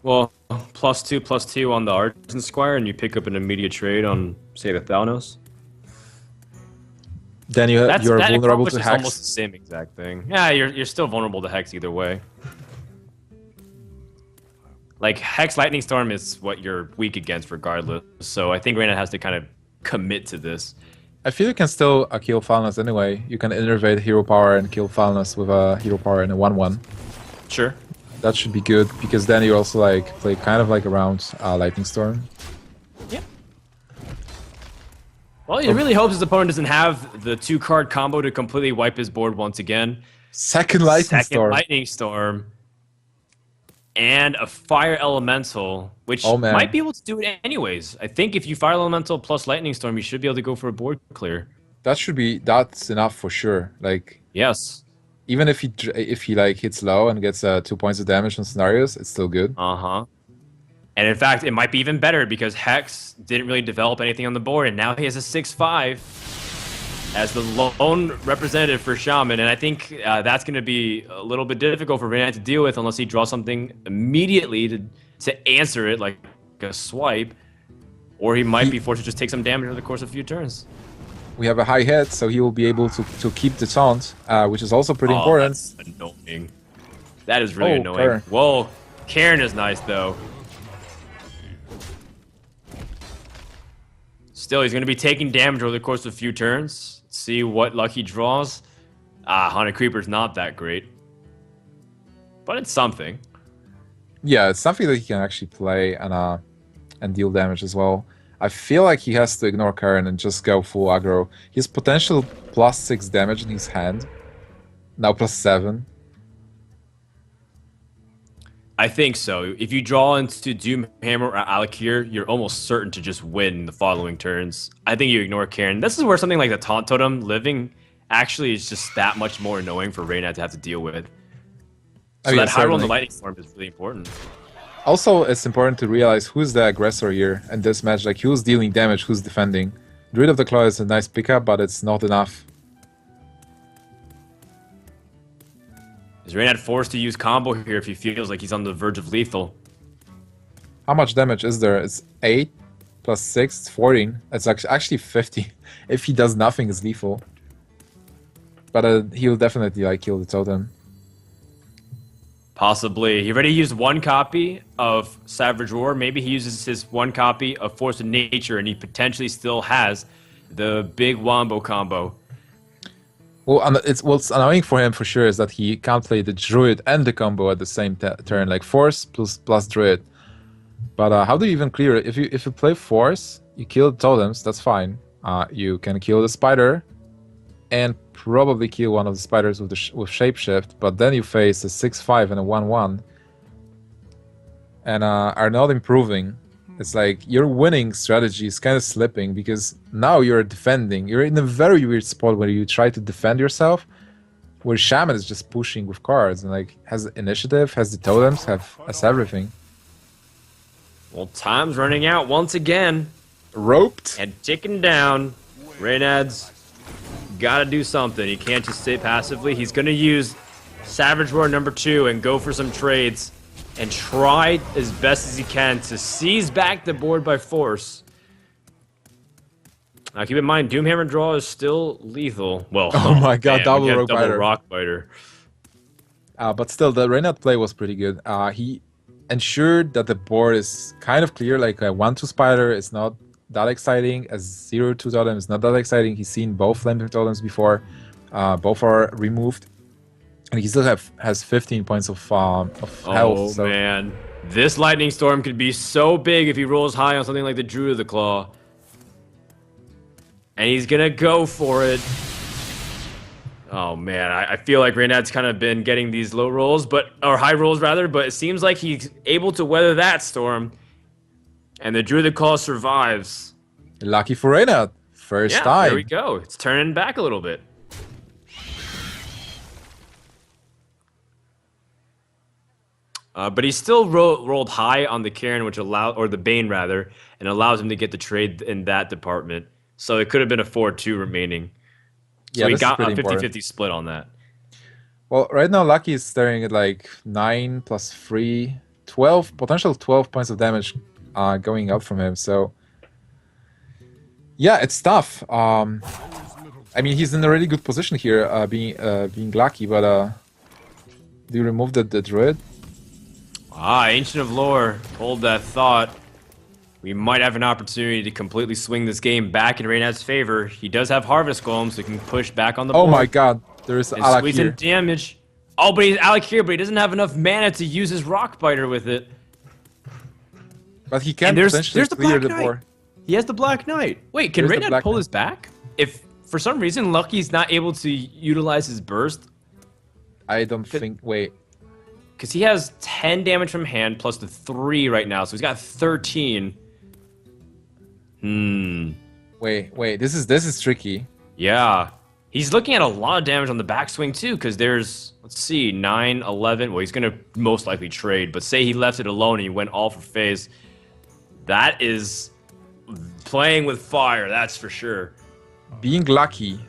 Well, +2/+2 on the Argent Squire, and you pick up an immediate trade on, say, the Thanos. Then you're vulnerable to Hex. Hex. Almost the same exact thing. Yeah, you're still vulnerable to Hex either way. Like, Hex Lightning Storm is what you're weak against regardless, so I think Reynad has to kind of commit to this. I feel you can still kill Falnas anyway. You can innervate hero power and kill Falnas with a hero power and a 1/1. Sure. That should be good because then you also like play kind of like around Lightning Storm. Yeah. Well, he really hopes his opponent doesn't have the 2-card combo to completely wipe his board once again. Second Lightning Storm. Lightning Storm. And a Fire Elemental, which Oh, man. might be able to do it anyways. I think if you Fire Elemental plus Lightning Storm, you should be able to go for a board clear. That's enough for sure. Like Yes. even if he like hits low and gets 2 points of damage on scenarios, it's still good. Uh-huh. And in fact, it might be even better because Hex didn't really develop anything on the board, and now he has a 6/5 as the lone representative for Shaman, and I think that's going to be a little bit difficult for Reynad to deal with unless he draws something immediately to answer it, like a swipe, or he might be forced to just take some damage over the course of a few turns. We have a high hit, so he will be able to keep the taunt, which is also pretty important. That's annoying. That is really annoying. Karen. Whoa, Karen is nice though. Still, he's going to be taking damage over the course of a few turns. See what luck he draws. Haunted Creeper's not that great. But it's something. Yeah, it's something that he can actually play and deal damage as well. I feel like he has to ignore Karen and just go full aggro. He has potential +6 damage in his hand. Now +7. I think so. If you draw into Doomhammer or Alakir, you're almost certain to just win the following turns. I think you ignore Karen. This is where something like the Taunt Totem living actually is just that much more annoying for Reynad to have to deal with. So that high roll in the Lightning Storm is really important. Also, it's important to realize who's the aggressor here in this match. Like, who's dealing damage, who's defending. Druid of the Claw is a nice pickup, but it's not enough. Is Reynad forced to use combo here if he feels like he's on the verge of lethal? How much damage is there? It's 8 plus 6, it's 14. It's actually 50. If he does nothing, it's lethal. But he'll definitely like kill the totem. Possibly. He already used 1 copy of Savage Roar. Maybe he uses his 1 copy of Force of Nature, and he potentially still has the big Wombo combo. Well, and what's annoying for him for sure is that he can't play the Druid and the combo at the same turn. Like Force plus Druid. But how do you even clear it? If you play Force, you kill the totems, that's fine. You can kill the spider, and probably kill one of the spiders with with Shapeshift, but then you face a 6/5 and a 1/1, and are not improving. It's like your winning strategy is kind of slipping because now you're defending. You're in a very weird spot where you try to defend yourself, where Shaman is just pushing with cards and like has initiative, has the totems, has everything. Well, time's running out once again. Roped and ticking down. Reynad's got to do something. He can't just sit passively. He's going to use Savage Roar number 2 and go for some trades and try as best as he can to seize back the board by force. Now, keep in mind, Doomhammer draw is still lethal. Well, oh my god, man, double Rock Biter. But still, the Reynad play was pretty good. He ensured that the board is kind of clear, like a 1/2 spider is not that exciting, a 0/2 totem is not that exciting. He's seen both flaming totems before, both are removed, and he still has 15 points of health. Oh so. Man, this lightning storm could be so big if he rolls high on something like the Druid of the Claw, and he's gonna go for it. Oh man, I feel like Reynad's kind of been getting these low rolls, or high rolls rather, but it seems like he's able to weather that storm. And the Druid of the Claw survives. Lucky for Reynad. First time. There we go. It's turning back a little bit. But he still rolled high on the Karen, or the Bane rather, and allows him to get the trade in that department. So it could have been a 4/2 remaining. So he got a 50-50 split on that. Well, right now Lucky is staring at like 9 + 3, 12, potential 12 points of damage going out from him. So yeah, it's tough. I mean, he's in a really good position here, being Lucky, but do you remove the Druid? Ancient of Lore, hold that thought. We might have an opportunity to completely swing this game back in Reynad's favor. He does have Harvest Golem, so he can push back on the board. Oh my god, there's Alak squeeze here. In damage. Oh, but he's Alak here, but he doesn't have enough mana to use his Rock Biter with it. But he can potentially clear the board. He has the Black Knight. Wait, can Reynad pull his back? If for some reason Lucky's not able to utilize his burst? I don't think, wait. Because he has 10 damage from hand plus the 3 right now, so he's got 13. Wait, this is tricky. Yeah. He's looking at a lot of damage on the backswing too, because there's, let's see, 9, 11. Well, he's going to most likely trade, but say he left it alone and he went all for phase. That is playing with fire, that's for sure. Being Lucky,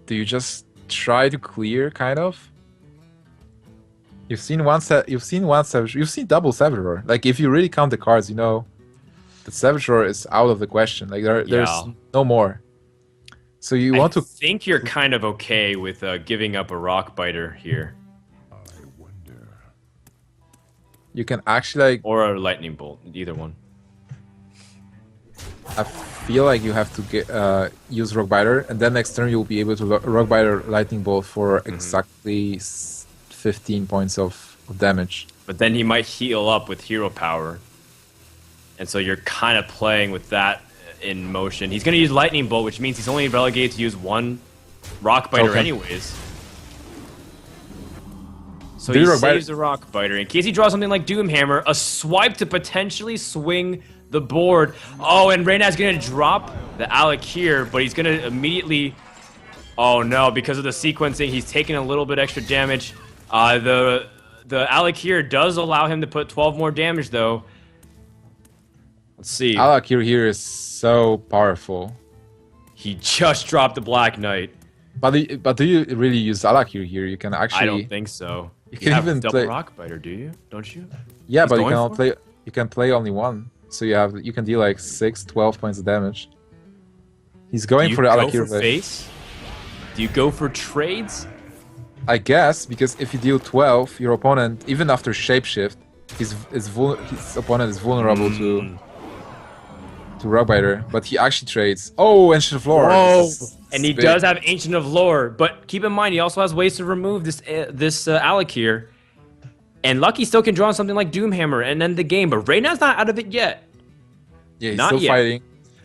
do you just try to clear, kind of? You've seen Savage, you've seen double Savage Roar. Like, if you really count the cards, you know the Savage Roar is out of the question. Like, there's no more. So you want to... I think you're kind of okay with giving up a Rock Biter here. I wonder. You can actually, like... Or a Lightning Bolt, either one. I feel like you have to get use Rock Biter, and then next turn you'll be able to Rock Biter Lightning Bolt for exactly 15 points of damage. But then he might heal up with Hero Power. And so you're kind of playing with that in motion. He's going to use Lightning Bolt, which means he's only relegated to use one Rock Biter anyways. So he saves the Rock Biter. In case he draws something like Doomhammer, a swipe to potentially swing the board. Oh, and Reynad's going to drop the Alak here, but he's going to immediately... Oh no, because of the sequencing, he's taking a little bit extra damage. The Alak here does allow him to put 12 more damage, though. Let's see. Alak here is so powerful. He just dropped the Black Knight. But do you really use Alak here? You can actually... I don't think so. You can even double play... Rock Biter, do you? Don't you? Yeah, but you can play only one. So you can deal like 12 points of damage. He's going for the Alak here. Do you go for face? Do you go for trades? I guess, because if you deal 12, your opponent, even after Shapeshift, his opponent is vulnerable to Rock Biter, but he actually trades. Oh, Ancient of Lore. Whoa! And he does have Ancient of Lore, but keep in mind he also has ways to remove this Alak here. And Lucky still can draw on something like Doomhammer and end the game, but Reynad's not out of it yet. Yeah, he's Not still yet. fighting.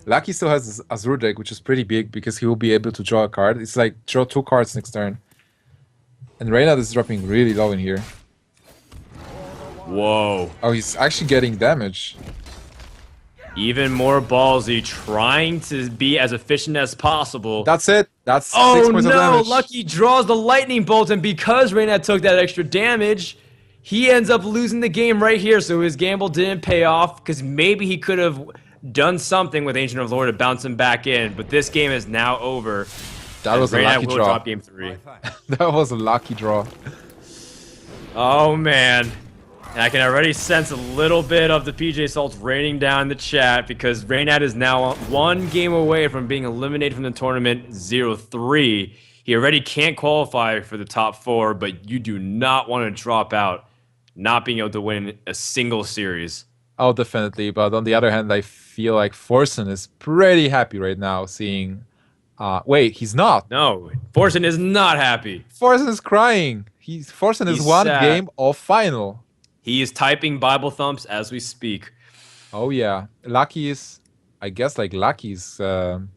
Lucky still has his Azure deck, which is pretty big because he will be able to draw a card. It's like draw 2 cards next turn. And Reynad is dropping really low in here. Whoa. Oh, he's actually getting damage. Even more ballsy, trying to be as efficient as possible. That's it. That's 6 Oh points of no, damage. Lucky draws the lightning bolt, and because Reynad took that extra damage, he ends up losing the game right here. So his gamble didn't pay off because maybe he could have done something with Ancient of Lore to bounce him back in. But this game is now over. That was a Reynad lucky will draw. drop game 3. That was a lucky draw. Oh man. And I can already sense a little bit of the PJ Salts raining down in the chat because Reynad is now 1 game away from being eliminated from the tournament 0-3. He already can't qualify for the top 4, but you do not want to drop out not being able to win a single series. Oh, definitely. But on the other hand, I feel like Forsen is pretty happy right now seeing... wait, he's not. No, Forsen is not happy. Forsen is crying. Forsen is He's 1 sad. game off final. He is typing Bible thumps as we speak. Oh, yeah. Lucky is... I guess like Lucky's in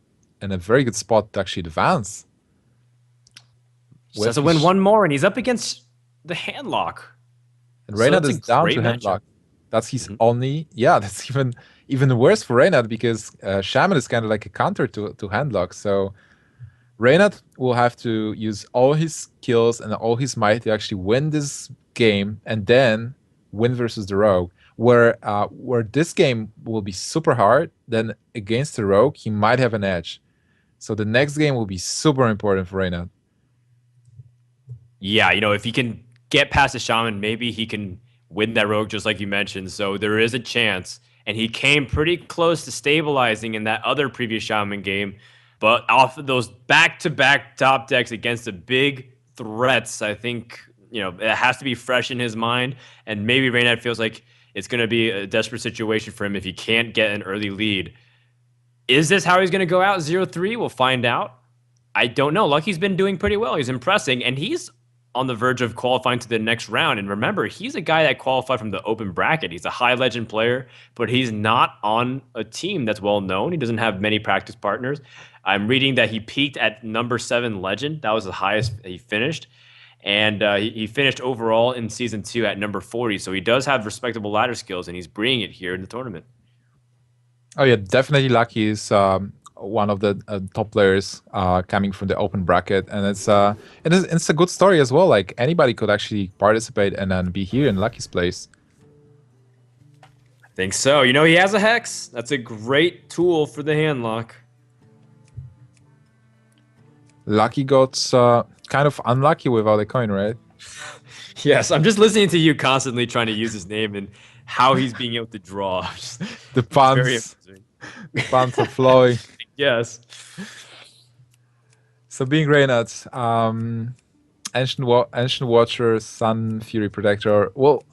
a very good spot to actually advance. Just has to win 1 more, and he's up against the handlock. And So Reynad that's a is down great to matchup. handlock. That's his only... Yeah, that's even worse for Reynad because Shaman is kind of like a counter to handlock. So Reynad will have to use all his skills and all his might to actually win this game and then win versus the Rogue. Where this game will be super hard, then against the Rogue, he might have an edge. So the next game will be super important for Reynad. Yeah, if he can get past the Shaman, maybe he can win that Rogue just like you mentioned. So there is a chance. And he came pretty close to stabilizing in that other previous Shaman game. But off of those back-to-back top decks against the big threats, I think, it has to be fresh in his mind. And maybe Reynad feels like it's going to be a desperate situation for him if he can't get an early lead. Is this how he's going to go out 0-3? We'll find out. I don't know. Lucky's been doing pretty well. He's impressing, and he's on the verge of qualifying to the next round. And remember, he's a guy that qualified from the open bracket. He's a high legend player, but he's not on a team that's well known. He doesn't have many practice partners. I'm reading that he peaked at number 7 legend. That was the highest he finished. And he finished overall in season 2 at number 40. So he does have respectable ladder skills, and he's bringing it here in the tournament. Oh yeah, definitely Lucky is one of the top players coming from the open bracket, and it's a good story as well. Like anybody could actually participate and then be here in Lucky's place. I think so. He has a Hex. That's a great tool for the handlock. Lucky got kind of unlucky without a coin, right? Yes, I'm just listening to you constantly trying to use his name and how he's being able to draw. The Very puns, amusing. the puns are flowing. Yes. So being Reynad, Ancient Watcher, Sun Fury Protector. Well,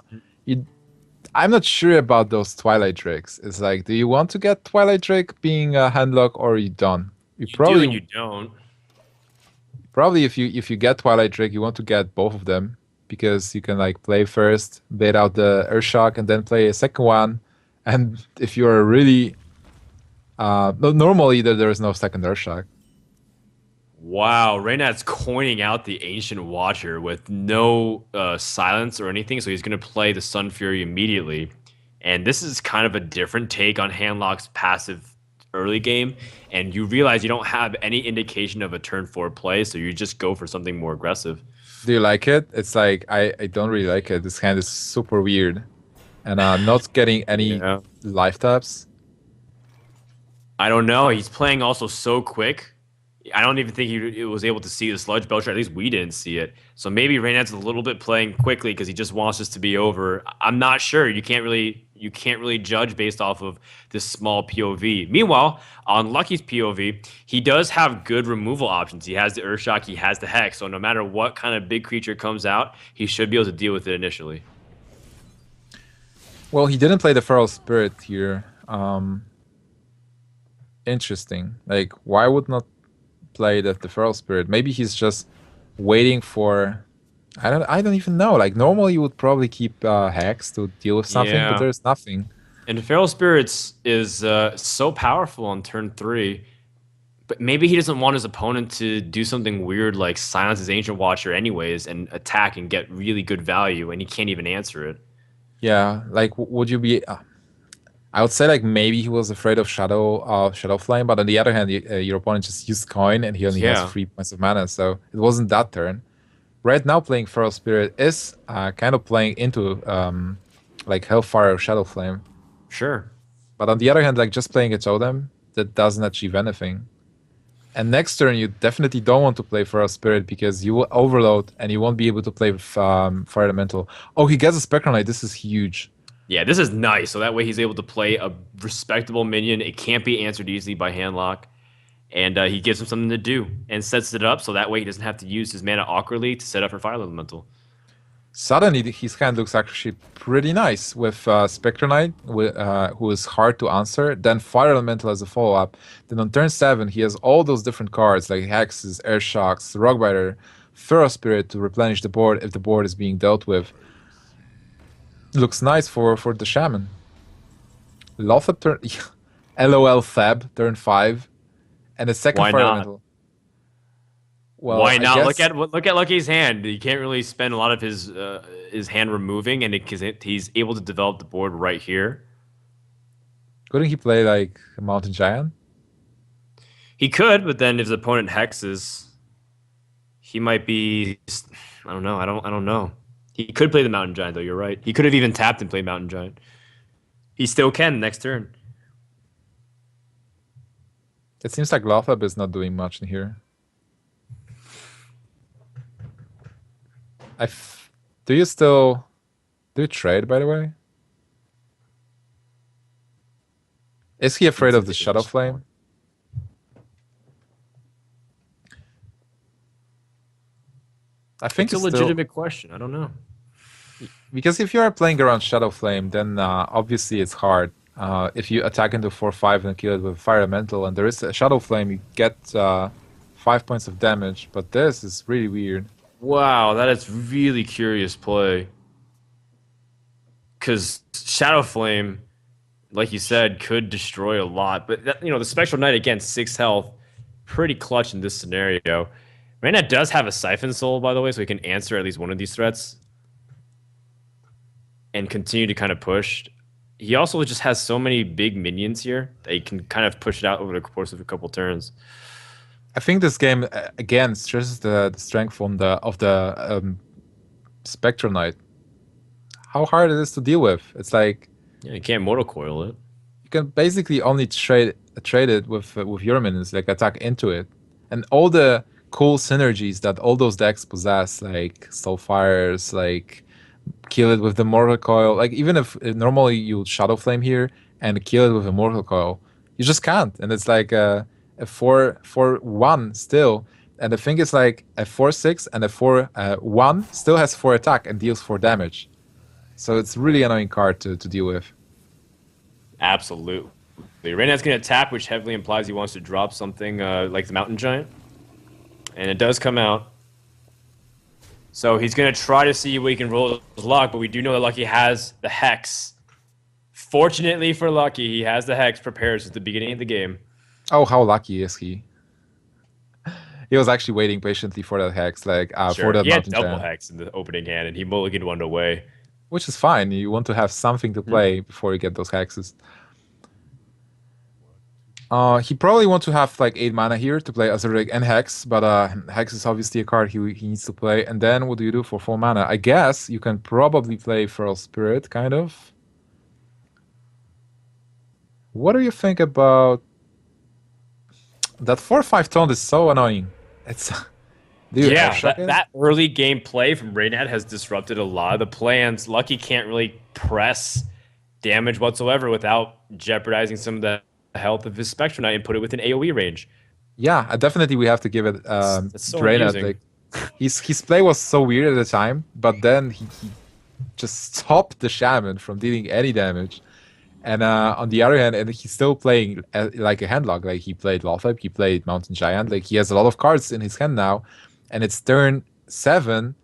I'm not sure about those Twilight Drakes. It's like, do you want to get Twilight Drake being a handlock or you don't? You do and you don't. Probably if you get Twilight Drake, you want to get both of them because you can like play first, bait out the Earthshock, and then play a second one. And if you're really normally there is no second Earthshock. Wow, Reynad's coining out the Ancient Watcher with no silence or anything, so he's going to play the Sun Fury immediately. And this is kind of a different take on Handlock's passive early game, and you realize you don't have any indication of a turn 4 play, so you just go for something more aggressive. Do you like it? It's like, I don't really like it. This hand is super weird. And not getting any life taps. I don't know. He's playing also so quick. I don't even think he was able to see the Sludge Belcher. At least we didn't see it. So maybe Reynad's a little bit playing quickly because he just wants this to be over. I'm not sure. You can't really judge based off of this small POV. Meanwhile, on Lucky's POV, he does have good removal options. He has the Earthshock, he has the Hex. So no matter what kind of big creature comes out, he should be able to deal with it initially. Well, he didn't play the Feral Spirit here. Interesting. Like, why would not play the Feral Spirit? Maybe he's just waiting for I don't even know. Like normally you would probably keep Hex to deal with something, but Yeah. there's nothing. And Feral Spirits is so powerful on turn 3, but maybe he doesn't want his opponent to do something weird like silence his Ancient Watcher anyways and attack and get really good value, and he can't even answer it. Yeah, like would you be? I would say like maybe he was afraid of Shadow Flame, but on the other hand, your opponent just used coin and he only has Yeah, 3 points of mana, so it wasn't that turn. Right now, playing Feral Spirit is kind of playing into like Hellfire or Shadow Flame, sure. but on the other hand, like just playing a Totem that doesn't achieve anything. And next turn, you definitely don't want to play Feral Spirit because you will overload and you won't be able to play with Fire Elemental. Oh, he gets a Spectral Knight. This is huge. Yeah, this is nice. So that way he's able to play a respectable minion. It can't be answered easily by handlock. And he gives him something to do and sets it up so that way he doesn't have to use his mana awkwardly to set up for Fire Elemental. Suddenly, his hand looks actually pretty nice with Spectre Knight, who is hard to answer. Then Fire Elemental as a follow-up. Then on turn 7, he has all those different cards like Hexes, Air Shocks, Rockbiter, Feral Spirit to replenish the board if the board is being dealt with. Looks nice for the Shaman. Lothab turn... LOL Fab, turn 5. And a second Why Fire not? Elemental. Well, Why I not? guess... Look at Lucky's hand. He can't really spend a lot of his hand removing, and he's able to develop the board right here. Couldn't he play like a Mountain Giant? He could, but then if his opponent hexes, he might be. I don't know. I don't know. He could play the Mountain Giant though. You're right. He could have even tapped and played Mountain Giant. He still can next turn. It seems like Lothab is not doing much in here. Do you trade, by the way? Is he afraid of the Shadow Flame? I think It's a legitimate question. I don't know. because if you are playing around Shadow Flame, then obviously it's hard. If you attack into 4/5 and kill it with Fire Elemental, and there is a Shadow Flame, you get 5 points of damage. But this is really weird. Wow, that is really curious play. Because Shadow Flame, like you said, could destroy a lot. But the Spectral Knight against 6 health, pretty clutch in this scenario. Reynad does have a Siphon Soul, by the way, so he can answer at least one of these threats and continue to kind of push. He also just has so many big minions here that he can kind of push it out over the course of a couple turns. I think this game again stresses the strength of the Spectral Knight. How hard it is to deal with. It's like Yeah, you can't Mortal Coil it. you can basically only trade it with your minions, like attack into it, and all the cool synergies that all those decks possess, like Soulfires, like kill it with the Mortal Coil. Like even if normally you would Shadow Flame here and kill it with a Mortal Coil, you just can't, and it's like a 4/1 still. And the thing is, like a 4/6 and a 4/1 still has 4 attack and deals 4 damage. So it's really annoying card to deal with. Absolutely. Reynad's going to tap, which heavily implies he wants to drop something like the Mountain Giant. And it does come out. So he's going to try to see what he can roll his luck, but we do know that Lucky has the Hex. Fortunately for Lucky, he has the Hex prepared since the beginning of the game. Oh, how lucky is he? He was actually waiting patiently for that hex, like Sure, for that he had Mountain double Giant, Hex in the opening hand, and he mulliganed one away. which is fine. You want to have something to play before you get those hexes. He probably wants to have like 8 mana here to play Azuric and Hex, but Hex is obviously a card he needs to play. And then what do you do for 4 mana? I guess you can probably play Feral Spirit, kind of. What do you think about that 4/5 taunt? Is so annoying. It's Yeah, that early game play from Reynad has disrupted a lot of the plans. Lucky can't really press damage whatsoever without jeopardizing some of the health of his Spectral Knight and put it within AoE range. Yeah, definitely we have to give it That's so Reynad. amusing. Like his play was so weird at the time, but then he just stopped the Shaman from dealing any damage. And on the other hand, and he's still playing like a handlock. Like he played Lothab, he played Mountain Giant. Like he has a lot of cards in his hand now, and it's turn 7,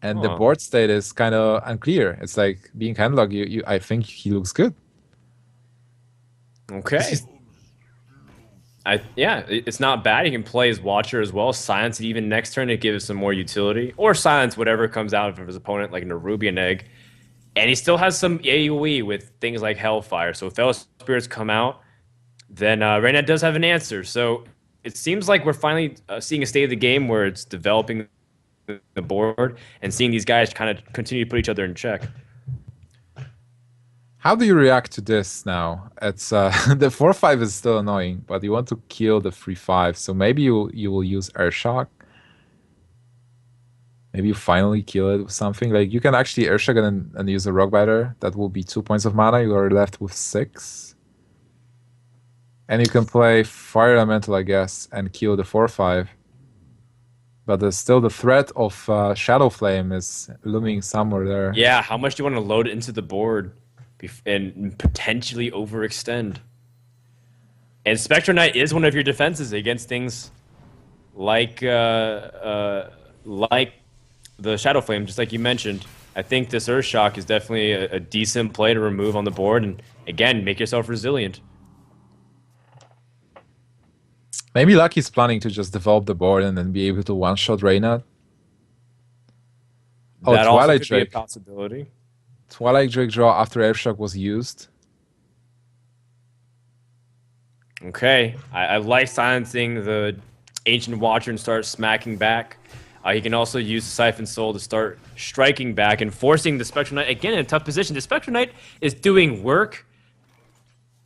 and the Huh. board state is kind of unclear. It's like being handlock. I think he looks good. Okay. Yeah, it's not bad. He can play his Watcher as well. Silence it even next turn to give us some more utility, or silence whatever comes out of his opponent, like a Nerubian Egg. And he still has some AoE with things like Hellfire. So if Fellow Spirits come out, then Reynad does have an answer. So it seems like we're finally seeing a state of the game where it's developing the board and seeing these guys kind of continue to put each other in check. How do you react to this now? It's the 4/5 is still annoying, but you want to kill the 3/5, so maybe you will use Air Shock. Maybe you finally kill it with something. Like you can actually Air Shock and use a Rock Biter. That will be 2 points of mana. You are left with 6. And you can play Fire Elemental, I guess, and kill the 4/5. But there's still the threat of Shadow Flame is looming somewhere there. Yeah, how much do you want to load it into the board and potentially overextend? And Spectre Knight is one of your defenses against things like the Shadow Flame, just like you mentioned. I think this Earth Shock is definitely a decent play to remove on the board, and again, make yourself resilient. Maybe Lucky's planning to just develop the board and then be able to one-shot Reynad. Oh, That also Twilight could be a Drake. possibility. Twilight Drake draw after Airshock was used. Okay, I like silencing the Ancient Watcher and start smacking back. He can also use the Siphon Soul to start striking back and forcing the Spectre Knight, again, in a tough position. The Spectre Knight is doing work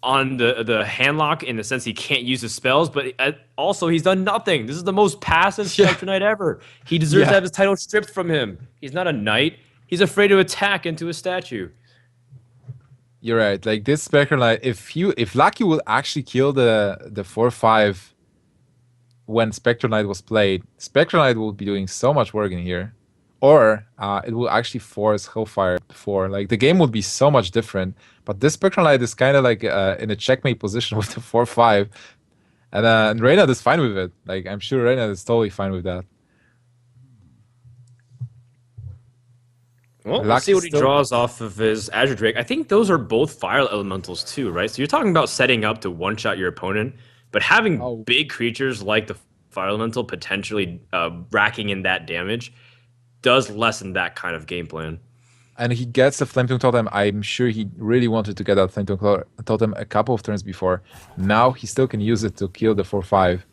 on the handlock in the sense he can't use his spells, but also he's done nothing. This is the most passive Spectre Knight ever. He deserves to have his title stripped from him. He's not a knight. He's afraid to attack into a statue. You're right. Like this Spectre Knight, if Lucky will actually kill the 4/5 when Spectre Knight was played, Spectre Knight will be doing so much work in here. Or it will actually force Hellfire before. Like the game would be so much different. But this Spectre Knight is kind of like in a checkmate position with the 4/5. And Reynad is fine with it. Like I'm sure Reynad is totally fine with that. Well, let's see what he draws off of his Azure Drake. I think those are both fire elementals too, right? So you're talking about setting up to one-shot your opponent, but having big creatures like the fire elemental potentially racking in that damage does lessen that kind of game plan. And he gets the Flametongue Totem. I'm sure he really wanted to get that Flametongue Totem a couple of turns before. Now he still can use it to kill the 4/5.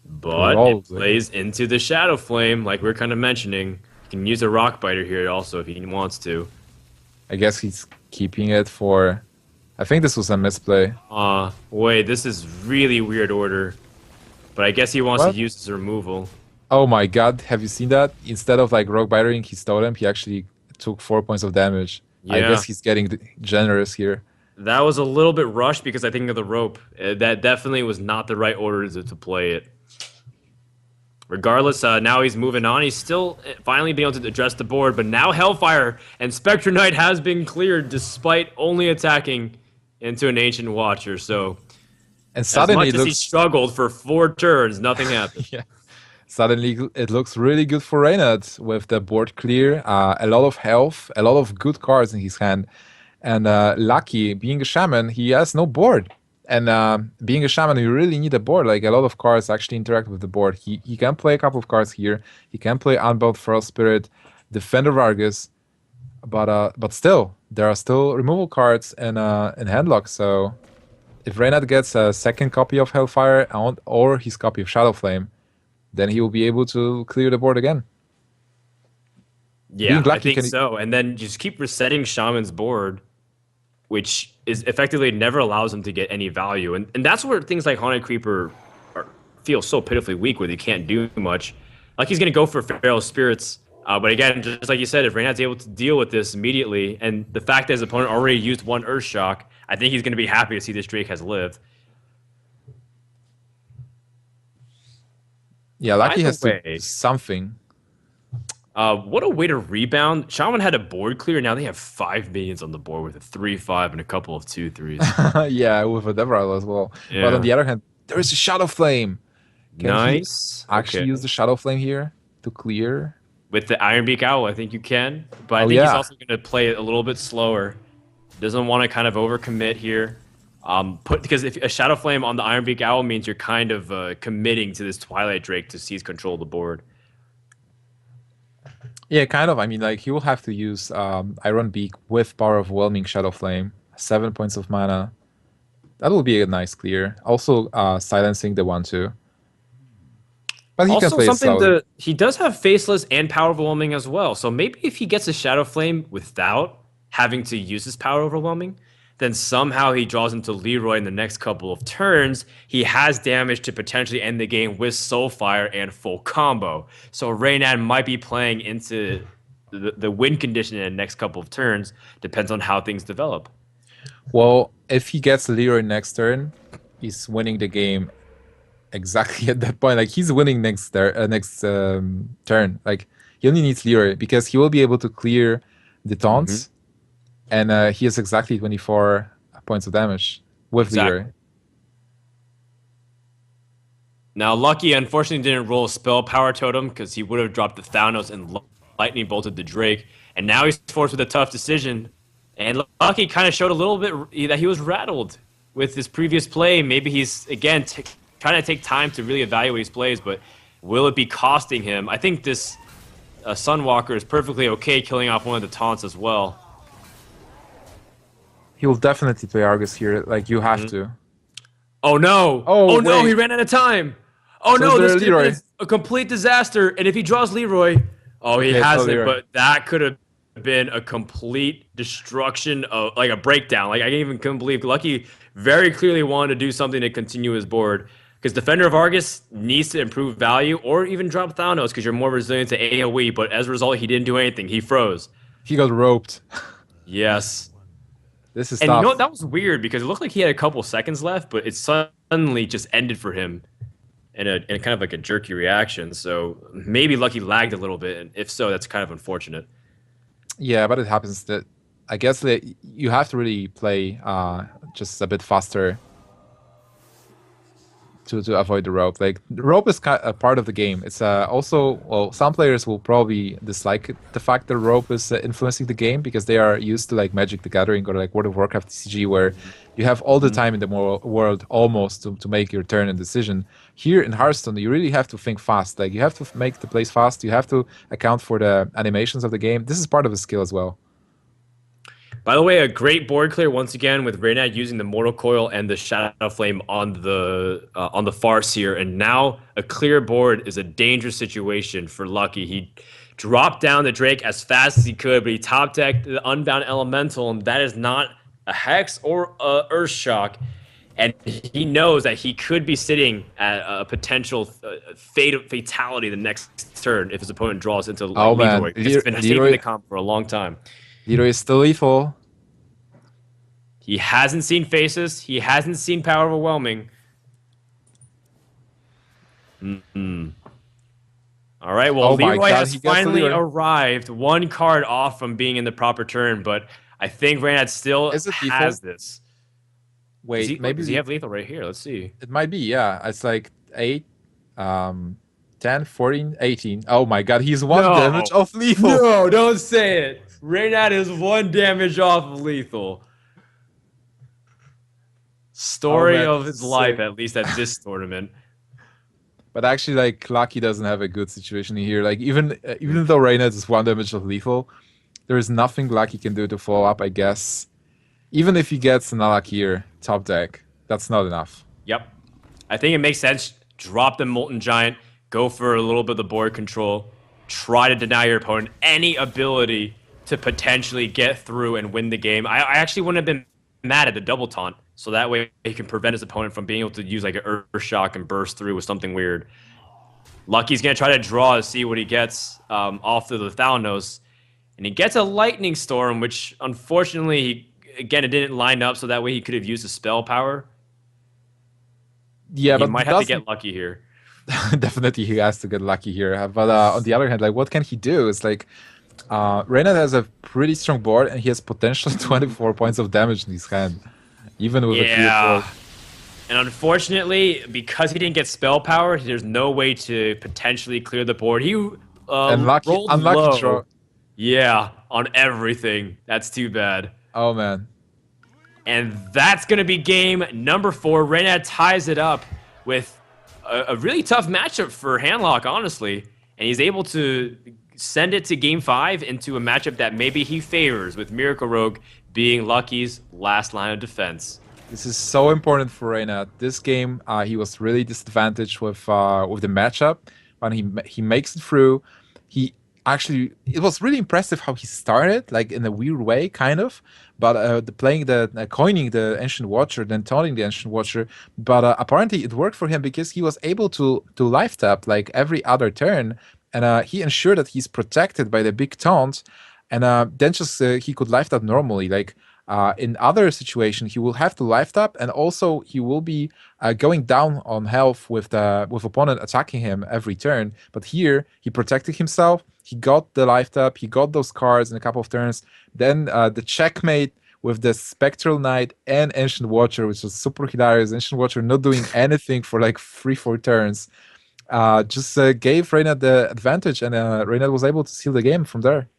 But it plays into the Shadow Flame, like we're kind of mentioning. He can use a Rock Biter here also if he wants to. I guess he's keeping it for... I think this was a misplay. Wait, this is really weird order. But I guess he wants to use his removal. Oh my god, have you seen that? Instead of like Rock Bitering his totem, he actually took 4 points of damage. Yeah. I guess he's getting generous here. That was a little bit rushed because I think of the rope. That definitely was not the right order to play it. Regardless, now he's moving on. He's still finally being able to address the board, but now Hellfire and Spectre Knight has been cleared despite only attacking into an Ancient Watcher. So, and suddenly as much as he struggled for 4 turns, nothing happened. Yeah. Suddenly it looks really good for Reynad with the board clear, a lot of health, a lot of good cards in his hand. And Lucky, being a shaman, he has no board. And being a shaman, you really need a board. Like a lot of cards actually interact with the board. He can play a couple of cards here. He can play Unbound Feral Spirit, Defender Vargas, but still, there are still removal cards in handlock. So if Reynad gets a second copy of Hellfire or his copy of Shadow Flame, then he will be able to clear the board again. Yeah, I think so. And then just keep resetting Shaman's board, which is effectively never allows him to get any value. And that's where things like Haunted Creeper feel so pitifully weak, where they can't do much. Like he's going to go for Feral Spirits. But again, just like you said, if Reynad's able to deal with this immediately, and the fact that his opponent already used 1 Earth Shock, I think he's going to be happy to see this Drake has lived. Yeah, Lucky has to do something. What a way to rebound. Shaman had a board clear. Now they have 5 minions on the board with a 3/5 and a couple of 2/3s. Yeah, with a Devoral as well. Yeah. But on the other hand, there is a Shadow Flame. Can he actually use the Shadow Flame here to clear? With the Iron Beak Owl, I think you can, but I Oh think he's yeah. also going to play it a little bit slower. Doesn't want to kind of overcommit here. Because if a Shadow Flame on the Iron Beak Owl means you're kind of committing to this Twilight Drake to seize control of the board. Yeah, kind of. I mean, like he will have to use Iron Beak with Power of Whelming Shadow Flame, 7 points of mana. That will be a nice clear. Also, silencing the 1/2. But he can Also, play it something slowly. that he does have Faceless and Power Overwhelming as well. So maybe if he gets a Shadow Flame without having to use his Power Overwhelming, then somehow he draws into Leroy in the next couple of turns. He has damage to potentially end the game with Soulfire and full combo. So Reynad might be playing into the win condition in the next couple of turns. Depends on how things develop. Well, if he gets Leroy next turn, he's winning the game exactly at that point. Like he's winning next turn. Like he only needs Leroy because he will be able to clear the taunts, and he has exactly 24 points of damage with Exactly. Leroy. Now, Lucky unfortunately didn't roll a spell power totem because he would have dropped the Thanos and lightning bolted the Drake. And now he's forced with a tough decision. And Lucky kind of showed a little bit that he was rattled with his previous play. Maybe he's, again, trying to take time to really evaluate his plays, but will it be costing him? I think this Sunwalker is perfectly okay killing off one of the taunts as well. He will definitely play Argus here. Like you have to. Oh no! Oh, Oh no! wait. He ran out of time. Oh So no! is there This Leroy? is a complete disaster. And if he draws Leroy, oh, he Okay, it's has not it. Leroy. But that could have been a complete destruction of like a breakdown. Like I couldn't believe Lucky very clearly wanted to do something to continue his board. Because Defender of Argus needs to improve value or even drop Thanos because you're more resilient to AoE. But as a result, he didn't do anything. He froze. He got roped. Yes. This is And you know tough. what? That was weird because it looked like he had a couple seconds left, but it suddenly just ended for him in a kind of like a jerky reaction. So maybe Lucky lagged a little bit, and if so, that's kind of unfortunate. Yeah, but it happens that I guess that you have to really play just a bit faster to avoid the rope. Like the rope is a part of the game. It's also, well, some players will probably dislike the fact that rope is influencing the game because they are used to like Magic the Gathering or like World of Warcraft TCG where you have all the time in the world almost to make your turn and decision. Here in Hearthstone, you really have to think fast. Like you have to make the plays fast. You have to account for the animations of the game. This is part of the skill as well. By the way, a great board clear once again with Reynad using the Mortal Coil and the Shadow Flame on the farce here, and now a clear board is a dangerous situation for Lucky. He dropped down the Drake as fast as he could, but he top decked the Unbound Elemental, and that is not a Hex or a Earthshock. And he knows that he could be sitting at a potential fatality the next turn if his opponent draws into Oh, man. Leroy. He's been saving the comp for a long time. Leroy is still lethal. He hasn't seen Faces. He hasn't seen Power Overwhelming. All right, well, Oh my Leroy God, has he gets finally Leroy. arrived, one card off from being in the proper turn, but I think Reynad still Is it has lethal? this. Wait, maybe Does he have lethal right here? Let's see. it might be, yeah. It's like 8, 10, 14, 18. Oh my God, he's 1 No. damage off lethal. No, don't say it. Reynad is 1 damage off of lethal. Story man, of his sick. life, at least at this tournament. But actually, like Lucky doesn't have a good situation here. Like even though Reynad is 1 damage of lethal, there is nothing Lucky can do to follow up. I guess even if he gets an Alakir top deck, that's not enough. Yep. I think it makes sense. Drop the Molten Giant, go for a little bit of the board control, try to deny your opponent any ability to potentially get through and win the game. I actually wouldn't have been mad at the double taunt, so that way he can prevent his opponent from being able to use like an Earth Shock and burst through with something weird. Lucky's going to try to draw to see what he gets off of the Thalanos, and he gets a Lightning Storm, which unfortunately, again, it didn't line up, so that way he could have used a spell power. Yeah, He but might have to get lucky here. definitely he has to get lucky here. But on the other hand, like what can he do? It's like Reynad has a pretty strong board and he has potentially 24 points of damage in his hand, even with a Yeah. clear board. And unfortunately, because he didn't get spell power, there's no way to potentially clear the board. He Rolled Unlucky low. draw. Yeah, on everything. That's too bad. Oh man. And that's going to be game number 4. Reynad ties it up with a really tough matchup for Handlock, honestly. And he's able to send it to game 5 into a matchup that maybe he favors, with Miracle Rogue being Lucky's last line of defense. This is so important for Reynad. This game, he was really disadvantaged with the matchup, but he makes it through. He actually, it was really impressive how he started, like in a weird way, kind of. But coining the Ancient Watcher, then taunting the Ancient Watcher. But apparently it worked for him because he was able to life tap like every other turn, and he ensured that he's protected by the big taunt, and then just he could life tap normally, like. In other situations, he will have to life tap, and also he will be going down on health with opponent attacking him every turn. But here, he protected himself. He got the life tap. He got those cards in a couple of turns. Then the checkmate with the Spectral Knight and Ancient Watcher, which was super hilarious. Ancient Watcher not doing anything for like 3-4 turns. Just gave Reynad the advantage, and Reynad was able to seal the game from there.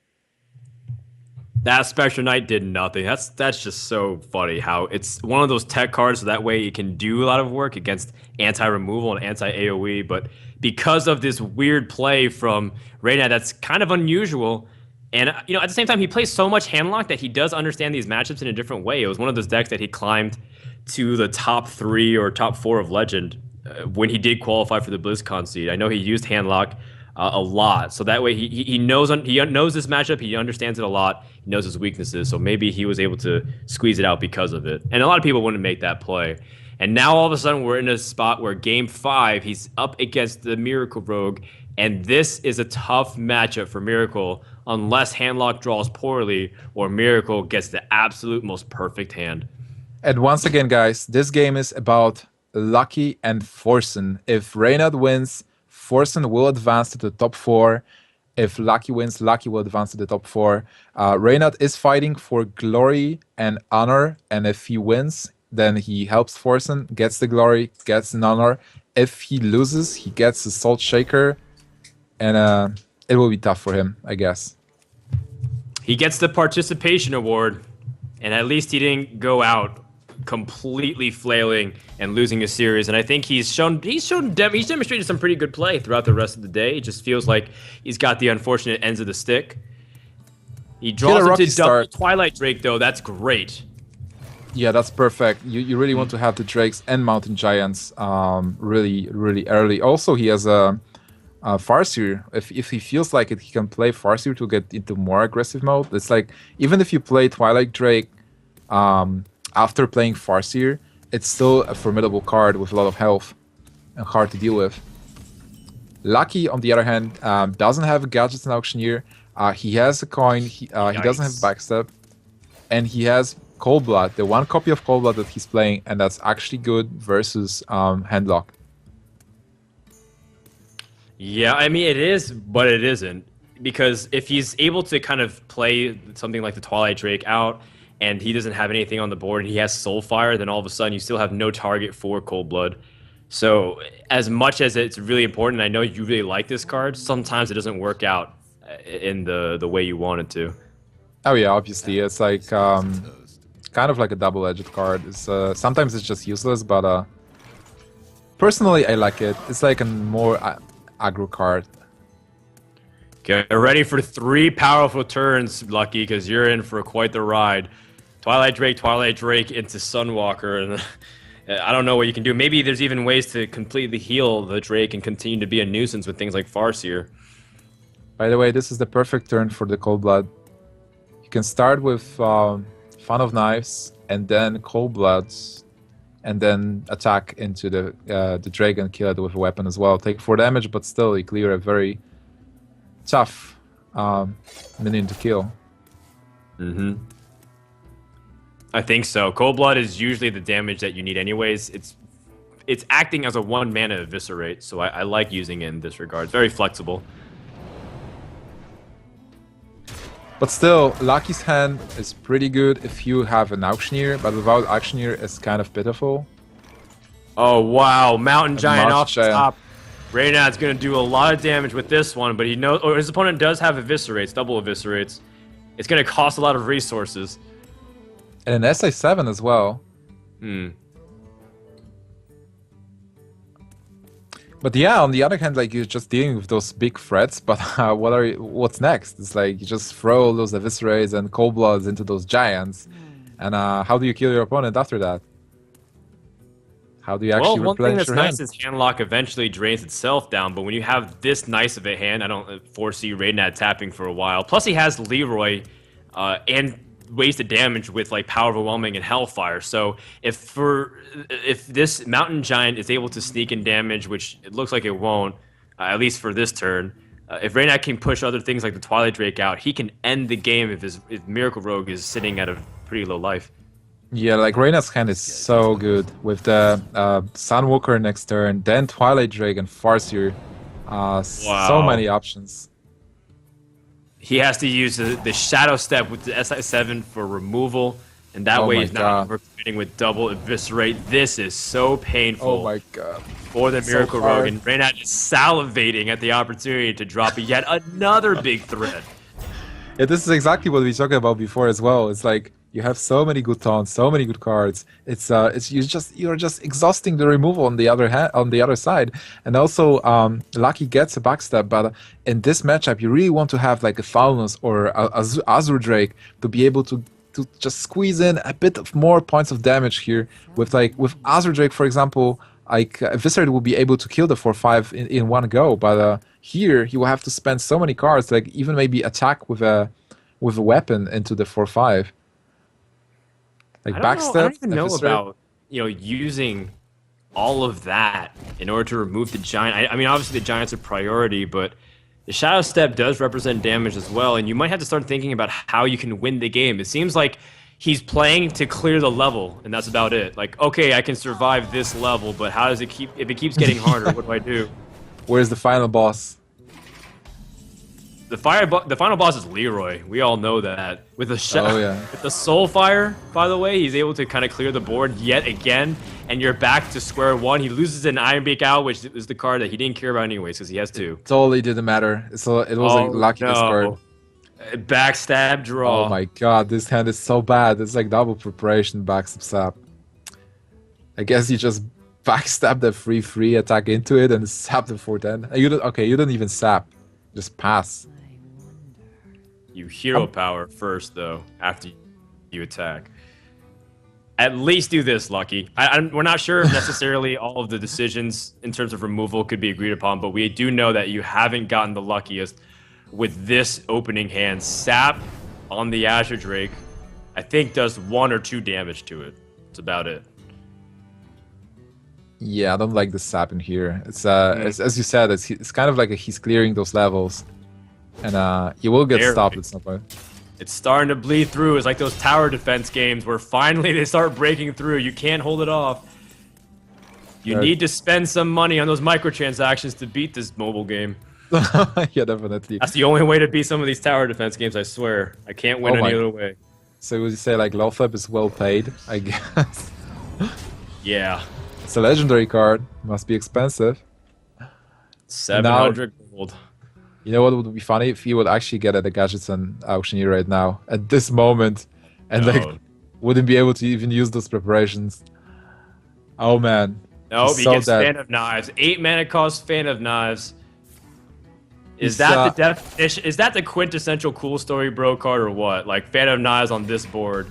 That Spectral Knight did nothing. That's just so funny how it's one of those tech cards, so that way it can do a lot of work against anti-removal and anti-AoE, but because of this weird play from Reynad that's kind of unusual, and at the same time he plays so much Handlock that he does understand these matchups in a different way. It was one of those decks that he climbed to the top 3 or top 4 of Legend when he did qualify for the BlizzCon seed. I know he used Handlock a lot, so that way he knows this matchup. He understands it a lot. He knows his weaknesses, so maybe he was able to squeeze it out because of it. And a lot of people wouldn't make that play. And now all of a sudden we're in a spot where game 5 he's up against the Miracle Rogue, and this is a tough matchup for Miracle unless Handlock draws poorly or Miracle gets the absolute most perfect hand. And once again, guys, this game is about Lucky and Forsen. If Reynad wins, Forsen will advance to the top 4. If Lucky wins, Lucky will advance to the top 4. Reynad is fighting for glory and honor, and if he wins, then he helps Forsen, gets the glory, gets an honor. If he loses, he gets a Salt Shaker, and it will be tough for him, I guess. He gets the participation award, and at least he didn't go out completely flailing and losing a series. And I think he's demonstrated some pretty good play throughout the rest of the day. It just feels like he's got the unfortunate ends of the stick. He draws into double Twilight Drake though. That's great. Yeah, that's perfect. You really want to have the Drakes and Mountain Giants really early. Also, he has a Farseer. If he feels like it, he can play Farseer to get into more aggressive mode. It's like, even if you play Twilight Drake after playing Farseer, it's still a formidable card with a lot of health and hard to deal with. Lucky, on the other hand, doesn't have gadgets and Auctioneer. He has a coin. He doesn't have Backstab, and he has Cold Blood, the one copy of Cold Blood that he's playing, and that's actually good versus Handlock. Yeah, I mean, it is, but it isn't. Because if he's able to kind of play something like the Twilight Drake out, and he doesn't have anything on the board, and he has Soulfire, then all of a sudden you still have no target for Cold Blood. So as much as it's really important, I know you really like this card, sometimes it doesn't work out in the way you want it to. Oh yeah, obviously. It's like kind of like a double-edged card. It's sometimes it's just useless, but personally I like it. It's like a more aggro card. Get ready for 3 powerful turns, Lucky, because you're in for quite the ride. Twilight Drake into Sunwalker, and I don't know what you can do. Maybe there's even ways to completely heal the Drake and continue to be a nuisance with things like Farseer. By the way, this is the perfect turn for the Cold Blood. You can start with Fun of Knives, and then Cold Bloods, and then attack into the Drake and kill it with a weapon as well. Take 4 damage, but still you clear a very tough minion to kill. Mm-hmm. I think so. Cold Blood is usually the damage that you need anyways. It's acting as a 1-mana Eviscerate, so I like using it in this regard. It's very flexible. But still, Lucky's hand is pretty good if you have an Auctioneer, but without Auctioneer it's kind of pitiful. Oh wow, Mountain Giant off the top. Reynad's gonna do a lot of damage with this one, but he knows, or his opponent does have eviscerates, double eviscerates. It's gonna cost a lot of resources. And an SA7 as well. Hmm. But yeah, on the other hand, like you're just dealing with those big threats. But what's next? It's like you just throw all those eviscerates and cold bloods into those giants, and how do you kill your opponent after that? How do you actually Well, one thing replenish that's your nice hand? is handlock eventually drains itself down, but when you have this nice of a hand, I don't foresee Reynad tapping for a while. Plus, he has Leroy and ways to damage with like Power Overwhelming and Hellfire. So if this Mountain Giant is able to sneak in damage, which it looks like it won't, at least for this turn, if Reynad can push other things like the Twilight Drake out, he can end the game if Miracle Rogue is sitting at a pretty low life. Yeah, like Reynad's hand is so good with the Sunwalker next turn, then Twilight Drake and Farseer. So Wow. many options. He has to use the Shadow Step with the SI7 for removal, and that Oh way my he's not God. overcommitting with double Eviscerate. This is so painful Oh my god. for the so Miracle hard. Rogue, and Reynad is salivating at the opportunity to drop yet another big threat. Yeah, this is exactly what we talked about before as well. It's like you have so many good taunts, so many good cards. It's you're just exhausting the removal on the other side, and also Lucky gets a backstab. But in this matchup, you really want to have like a Faunus or a Azure Drake to be able to just squeeze in a bit of more points of damage here. With Azure Drake, for example, like Eviscerate will be able to kill the 4/5 in one go, but here he will have to spend so many cards, like even maybe attack with a weapon into the 4/5. Like I don't know. I don't backstab, even know Eviscerate. about using all of that in order to remove the giant. I mean, obviously the giant's a priority, but the Shadow Step does represent damage as well, and you might have to start thinking about how you can win the game. It seems like he's playing to clear the level, and that's about it. Like, okay, I can survive this level, but how does it keep? If it keeps getting harder, what do I do? Where's the final boss? The final boss is Leroy. We all know that. With the Oh, yeah. with the Soul Fire, by the way, he's able to kind of clear the board yet again, and you're back to square one. He loses an Iron Beak out, which is the card that he didn't care about anyways, because he has two. Totally didn't matter. It was a lucky discard. Backstab draw. Oh my god, this hand is so bad. It's like double preparation backstab. I guess you just backstab the 3/3, attack into it, and sap the 4/10. You don't even sap. Just pass. You hero power first, though, after you attack. At least do this, Lucky. We're not sure if necessarily all of the decisions in terms of removal could be agreed upon, but we do know that you haven't gotten the luckiest with this opening hand. Sap on the Azure Drake, I think, does 1 or 2 damage to it. That's about it. Yeah, I don't like the sap in here. It's as you said, it's kind of like he's clearing those levels, and you will get Barely. stopped at some point. It's starting to bleed through. It's like those tower defense games where finally they start breaking through. You can't hold it off. You Right. need to spend some money on those microtransactions to beat this mobile game. Yeah, definitely. That's the only way to beat some of these tower defense games, I swear. I can't win Oh my- any other way. So would you say like Lothab is well paid? I guess. Yeah. It's a legendary card. Must be expensive. 700 gold. You know what would be funny if he would actually get at the Gadgetzan auctioneer right now at this moment, and No. like wouldn't be able to even use those preparations. Oh man. Nope, He's he so gets dead. Fan of Knives. 8 mana cost Fan of Knives. Is He's, that the definition? Is that the quintessential cool story bro card or what? Like Fan of Knives on this board.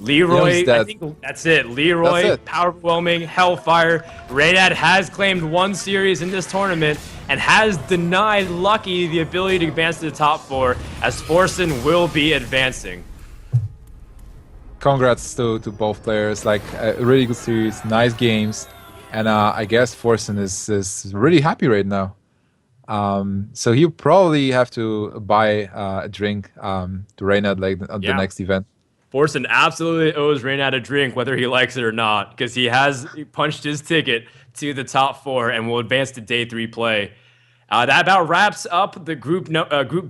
Leroy, he's I dead. think that's it. Leroy, That's it. Power Overwhelming, Hellfire. Reynad has claimed 1 series in this tournament and has denied Lucky the ability to advance to the top 4, as Forsen will be advancing. Congrats to both players. Like a really good series, nice games, and I guess Forsen is really happy right now. So he'll probably have to buy a drink to Reynad like at the Yeah. next event. Forsen absolutely owes Reynad a drink, whether he likes it or not, because he punched his ticket to the top 4 and will advance to day 3 play. That about wraps up the Group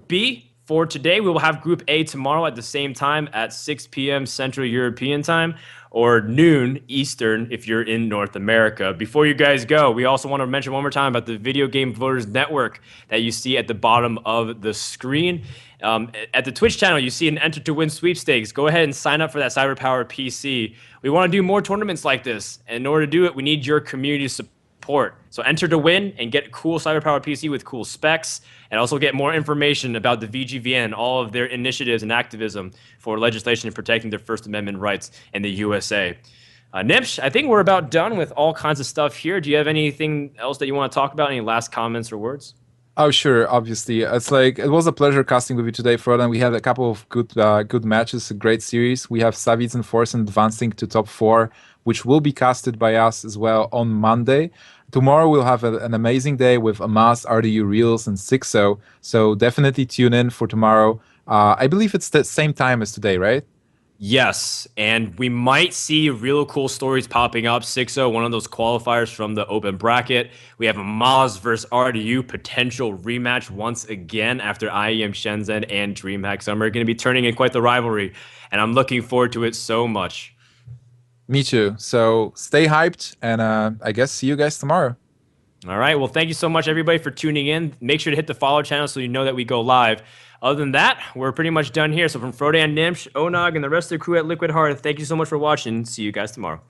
B for today. We will have Group A tomorrow at the same time at 6 p.m. Central European Time. or noon Eastern if you're in North America. Before you guys go, we also want to mention one more time about the Video Game Voters Network that you see at the bottom of the screen. At the Twitch channel, you see an Enter to Win sweepstakes. Go ahead and sign up for that CyberPower PC. We want to do more tournaments like this, and in order to do it, we need your community support. So enter to win and get a cool CyberPower PC with cool specs, and also get more information about the VGVN, all of their initiatives and activism for legislation protecting their First Amendment rights in the USA. Nimsh, I think we're about done with all kinds of stuff here. Do you have anything else that you want to talk about? Any last comments or words? Oh, sure. Obviously, it was a pleasure casting with you today, Frodan. We had a couple of good matches, a great series. We have Savitz and Forsen advancing to top 4, which will be casted by us as well on Monday. Tomorrow we'll have an amazing day with Amas, RDU Reels, and Sixo. So definitely tune in for tomorrow. I believe it's the same time as today, right? Yes, and we might see real cool stories popping up. 6-0, one of those qualifiers from the open bracket. We have a Maz versus RDU potential rematch once again after IEM Shenzhen and DreamHack Summer. Going to be turning in quite the rivalry, and I'm looking forward to it so much. Me too. So stay hyped, and I guess see you guys tomorrow. All right, well, thank you so much, everybody, for tuning in. Make sure to hit the follow channel so you know that we go live. Other than that, we're pretty much done here. So from Frodan, Nimsh, Onog, and the rest of the crew at Liquid Heart, thank you so much for watching. See you guys tomorrow.